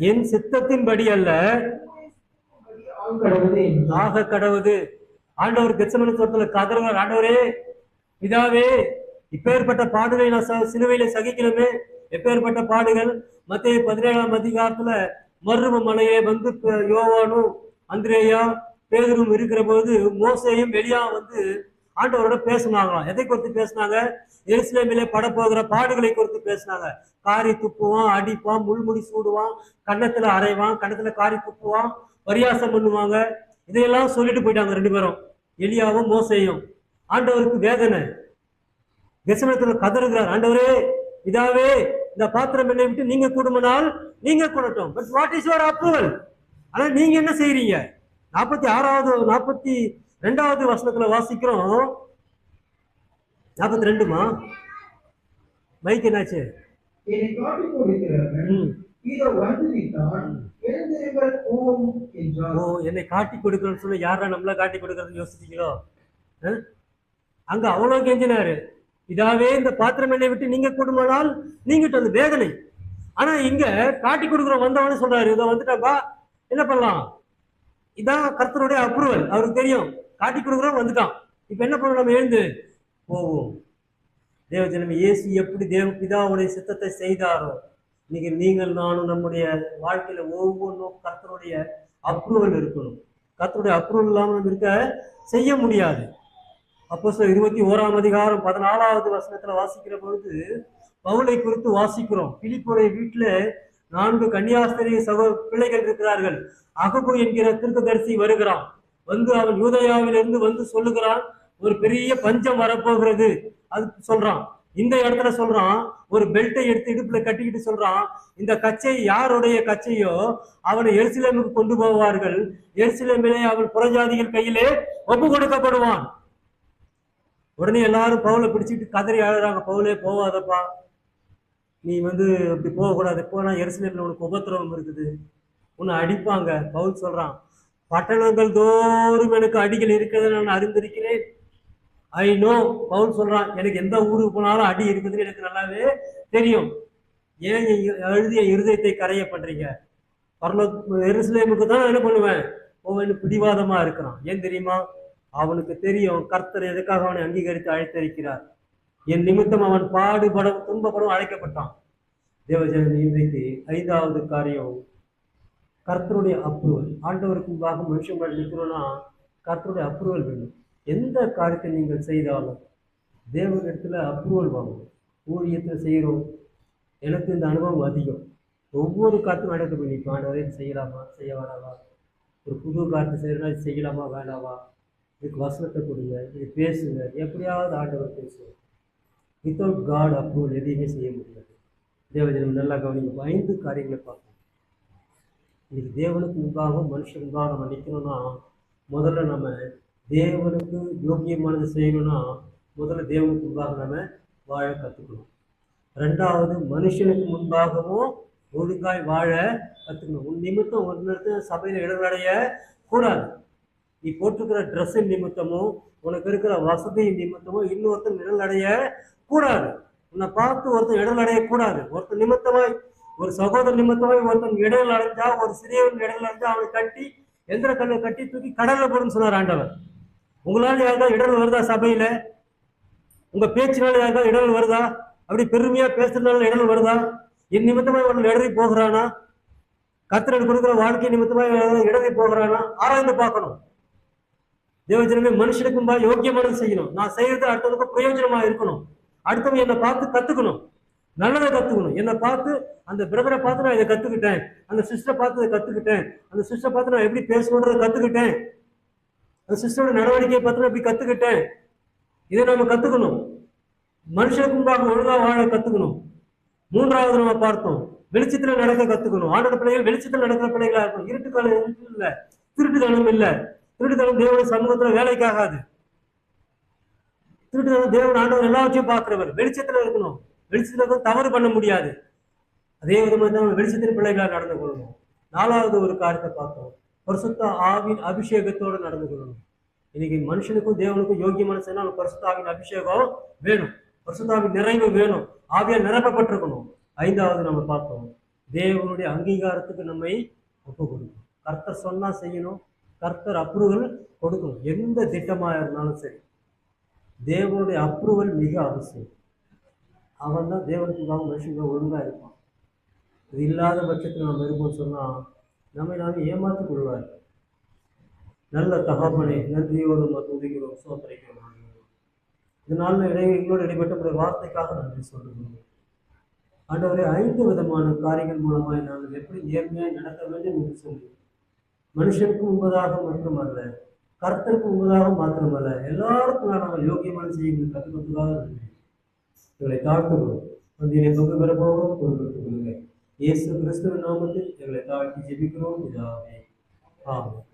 என் சித்தத்தின்படி அல்ல ஆக கடவுது. ஆண்டவர் கெத்செமனே தோட்டத்துல கதறுவார், ஆண்டவரே பிதாவே இப்பேற்பட்ட பாடுகளை நான் சிலுவையில சகிக்கணுமே, எப்பேற்பட்ட பாடுகள். மத்தேயு 17ஆம் அதிகாரத்துல மருவ மலையை வந்து யோவானும் அந்திரேயா பேதுரும் இருக்கிற போது மோசேயும் எலியா வந்து ஆண்டவரோட பேசினாங்களாம். எதை குறித்து பேசினாங்க? எருசலேமிலே படப்போகிற பாடுகளை குறித்து பேசினாங்க. காரி துப்புவான், அடிப்பான், முள்முடி சூடுவான், கன்னத்துல அரைவான், கன்னத்துல காரி துப்புவான், பரியாசம் பண்ணுவாங்க, இதையெல்லாம் சொல்லிட்டு போயிட்டாங்க ரெண்டு பேரும், எலியாவும் மோசேயும். ஆண்டவருக்கு வேதனை, கெத்செமனே கதறுகிறார், ஆண்டவரே இதாவே இந்த பாத்திரம் என்னை விட்டு நீங்க கூடுமானால் நீங்க கூடட்டும், but what is your approval? ஆனா நீங்க என்ன செய்யறீங்க? 42வது வசனத்துல வாசிக்கிறோம். 42மா மைக் என்னாச்சு? என்னை காட்டி கொடுக்கிறார்கள், இதோ வந்து விட்டான், எழுந்திருங்கள் போம் என்றார். ஓ, என்னை காட்டி கொடுக்கிறேன்னு சொல்ல யாரா நம்மள காட்டி கொடுக்கறதுன்னு யோசிச்சீங்களோ? அங்க அவ்வளவு கெஞ்சினாரு, இதாவே இந்த பாத்திரம் என்னை விட்டு நீங்க கூடுமானால் நீங்கிட்ட அந்த வேதனை. ஆனா இங்க காட்டி கொடுக்குறோம் வந்தவனே சொல்றாரு, இதோ வந்துட்டாப்பா, என்ன பண்ணலாம்? இதான் கர்த்தருடைய அப்ரூவல், அவருக்கு தெரியும். காட்டி கொடுக்குறோம் வந்துட்டான், இப்ப என்ன பண்ணணும்? நம்ம எழுந்து போவோம். தேவஜனமே, இயேசு எப்படி தேவ பிதாவுடைய சித்தத்தை செய்தாரோ, இன்னைக்கு நீங்கள் நானும் நம்முடைய வாழ்க்கையில ஒவ்வொன்றும் கர்த்தருடைய அப்ரூவல் இருக்கணும். கர்த்தருடைய அப்ரூவல் இல்லாமல் நம்ம இருக்க செய்ய முடியாது. அப்போஸ்தலர் 21ஆம் அதிகாரம் 14வது வசனத்துல வாசிக்கிற பொழுது பவுலை குறித்து வாசிக்கிறோம். பிலிப்புடைய வீட்டுல 4 கன்னியாஸ்திரி பிள்ளைகள் இருக்கிறார்கள். அகபு என்கிற தீர்க்கதரிசி வருகிறான். வந்து அவன் யூதயாவிலிருந்து வந்து சொல்லுகிறான், ஒரு பெரிய பஞ்சம் வரப்போகிறது. அது சொல்றான். இந்த இடத்துல சொல்றான், ஒரு பெல்ட்டை எடுத்து இடுப்புல கட்டிக்கிட்டு சொல்றான், இந்த கச்சை யாருடைய கச்சையோ அவனை எருசலேமுக்கு கொண்டு போவார்கள், எருசலேமிலே அவன் புறஜாதிகள் கையிலே ஒப்பு கொடுக்கப்படுவான். உடனே எல்லாரும் பவுலை பிடிச்சிட்டு கதறி அழுறாங்க, பவுலே போவாதப்பா, நீ வந்து அப்படி போகக்கூடாது, போனா எருசலேமில் உனக்கு உபத்திரவம் இருக்குது, உன்னை அடிப்பாங்க. பவுல் சொல்றான், பட்டணங்கள் தோறும் எனக்கு அடிகள் இருக்கிறத நான் அறிந்திருக்கிறேன். I know. பவுல் சொல்றான், எனக்கு எந்த ஊருக்கு போனாலும் அடி இருக்குதுன்னு எனக்கு நல்லாவே தெரியும். ஏன் எழுதிய இருதயத்தை கரைய பண்றீங்க? எருசலேமுக்கு தான் என்ன பண்ணுவேன் போவேன்னு பிடிவாதமா இருக்கிறான். ஏன் தெரியுமா? அவனுக்கு தெரியும் கர்த்தர் எதுக்காக அவனை அங்கீகரித்து அழைத்திருக்கிறார். என் நிமித்தம் அவன் பாடுபடும் துன்பப்படும் அழைக்கப்பட்டான். தேவஜனமே, இன்றைக்கு 5வது காரியம் கர்த்தருடைய அப்ரூவல். ஆண்டவருக்கு முன்பாக மனுஷன் நிற்கணும்னா கர்த்தருடைய அப்ரூவல் வேணும். எந்த காரியத்தை நீங்கள் செய்தாலும் தேவனிடத்துல அப்ரூவல் வாங்கணும். ஊழியத்தை செய்கிறோம், எனக்கு இந்த அனுபவம் அதிகம். ஒவ்வொரு காரியத்தையும் ஆண்டவர்கிட்ட போய் நிற்பேன். ஆண்டவரே இது செய்யலாமா, செய்ய வேணாவா, ஒரு புது காரியத்தை செய்யறா, இது செய்யலாமா வேணாவா, இதுக்கு வசனத்தை கொடுங்க, இது பேசுங்க. எப்படியாவது ஆண்டவர் பேசுவார். வித்தவுட் காட் அப்ரூவல் எதையுமே செய்ய முடியாது. தேவஜனம் நல்லா கவனிங்க. 5 காரியங்களை பார்க்கணும். இன்னைக்கு தேவனுக்கு முன்பாக மனுஷன் முன்பாக நம்ம நிற்கணும்னா முதல்ல நம்ம தேவனுக்கு யோக்கியமானது செய்யணும்னா முதல்ல தேவனுக்கு முன்பாக நம்ம வாழ கற்றுக்கணும். 2வது மனுஷனுக்கு முன்பாகவும் ஒழுங்காய் வாழ கற்றுக்கணும். உன் நிமித்தம் ஒரு நேரத்தில் சபையில் இடர்வடைய கூடாது. நீ போட்டுக்கிற ட்ரெஸ்ஸின் நிமித்தமும் உனக்கு இருக்கிற வசதியின் நிமித்தமும் இன்னொருத்தன் இடர்வடைய கூடாது. உன்னை பார்த்து ஒருத்தன் இடர்வடைய கூடாது. ஒருத்தன் நிமித்தமாய், ஒரு சகோதர நிமித்தமாய் ஒருத்தன் இடல் அடைஞ்சா, ஒரு சிறியவன் இடல் அடைஞ்சா அவனை கட்டி எந்திர கல்லை கட்டி தூக்கி கடல்ல போடுன்னு சொன்னார் ஆண்டவர். உங்களால் யாருக்காவது இடல் வருதா? சபையில உங்க பேச்சினால யாருக்காவது இடல் வருதா? அப்படி பெருமையா பேசுறதுனால இடல் வருதா? என் நிமித்தமாய் ஒருத்தன் இடறி போகிறானா? கர்த்தர் கொடுக்குற வாழ்க்கை நிமித்தமாய் இடறி போகிறானா? ஆராய்ந்து பார்க்கணும். தேவஜனமே, மனுஷனுக்கு முன்பாக யோக்கியமானது செய்யணும். நான் செய்யறது அடுத்தவனுக்கு பிரயோஜனமா இருக்கணும். அடுத்தவங்க என்னை பார்த்து கத்துக்கணும், நல்லதை கத்துக்கணும். என்னை பார்த்து அந்த பிரதரை பார்த்து நான் இதை கத்துக்கிட்டேன், அந்த சிஸ்டரை பார்த்து இதை கத்துக்கிட்டேன், அந்த சிஸ்டரை பார்த்து நான் எப்படி பேசணுன்றதை கத்துக்கிட்டேன், அந்த சிஸ்டரோட நடவடிக்கையை பார்த்து நான் எப்படி கத்துக்கிட்டேன். இதை நம்ம கத்துக்கணும். மனுஷனுக்கு முன்பாக ஒழுங்கா வாழ கத்துக்கணும். 3வது நம்ம பார்த்தோம், வெளிச்சத்துல நடக்க கத்துக்கணும். ஆண்டோட பிள்ளைகள் வெளிச்சத்துல நடக்கிற பிள்ளைகளா இருக்கும். இருட்டுக்காலம் இல்ல, திருட்டுத்தனம் இல்ல. திருட்டுத்தனம் தேவனுடைய சமூகத்துல வேலைக்காகாது. திருட்டுத்தனம் தேவன் ஆண்டவர் எல்லாவற்றையும் பார்க்கிறவர். வெளிச்சத்துல இருக்கணும். வெளிச்சத்துல தவறு பண்ண முடியாது. அதே விதமாக தான் வெளிச்சத்தின் பிள்ளைகளாக நடந்து கொள்ளணும். 4வது ஒரு காரியத்தை பார்த்தோம், பரிசுத்த ஆவின் அபிஷேகத்தோடு நடந்து கொள்ளணும். இன்னைக்கு மனுஷனுக்கும் தேவனுக்கும் யோகியமான செய்யணும். பரிசுத்த ஆவின் அபிஷேகம் வேணும், பரிசுத்த ஆவின் நிறைவு வேணும், ஆவியால் நிரப்பப்பட்டிருக்கணும். 5வது நம்ம பார்த்தோம், தேவனுடைய அங்கீகாரத்துக்கு நம்மை ஒப்பு கொடுக்கணும். கர்த்தர் சொன்னா செய்யணும், கர்த்தர் அப்ரூவல் கொடுக்கணும். எந்த திட்டமாக இருந்தாலும் சரி தேவனுடைய அப்ரூவல் மிக அவசியம். அவன் தான் தேவனுக்கு மனுஷங்க ஒழுங்காக இருப்பான். இது இல்லாத பட்சத்தில் நம்ம இருப்போம் சொன்னால் நம்மை நாங்கள் ஏமாற்றிக் கொள்வார். நல்ல தகப்பனை நன்றியோடு துதிக்கிறோம், சோதரிக்கிறோம். இதனால எங்களோடு இடைப்பட்ட வார்த்தைக்காக நன்றி சொல்லுகிறோம். ஆண்டவரே, 5 விதமான காரியங்கள் மூலமாய் நாங்கள் எப்படி நேர்மையாக நடக்க வேண்டும் என்று சொல்லி மனுஷனுக்கு முன்பதாக மட்டுமல்ல, கர்த்தருக்கு முன்பதாக மாத்திரமல்ல, எல்லாருக்கும் நாங்கள் யோகியமான செய்திகள் கற்றுக்கொண்டதாக நன்றி. எங்களை தாழ்த்துகிறோம். வந்து பங்கு பெற போகிறோம், பொறுப்பெடுத்துக் கொள்ளுங்கள். இயேசு கிறிஸ்துவின் நாமத்தில் எங்களை தாழ்த்தி ஜெபிக்கிறோம் பிதாவே. ஆமென்.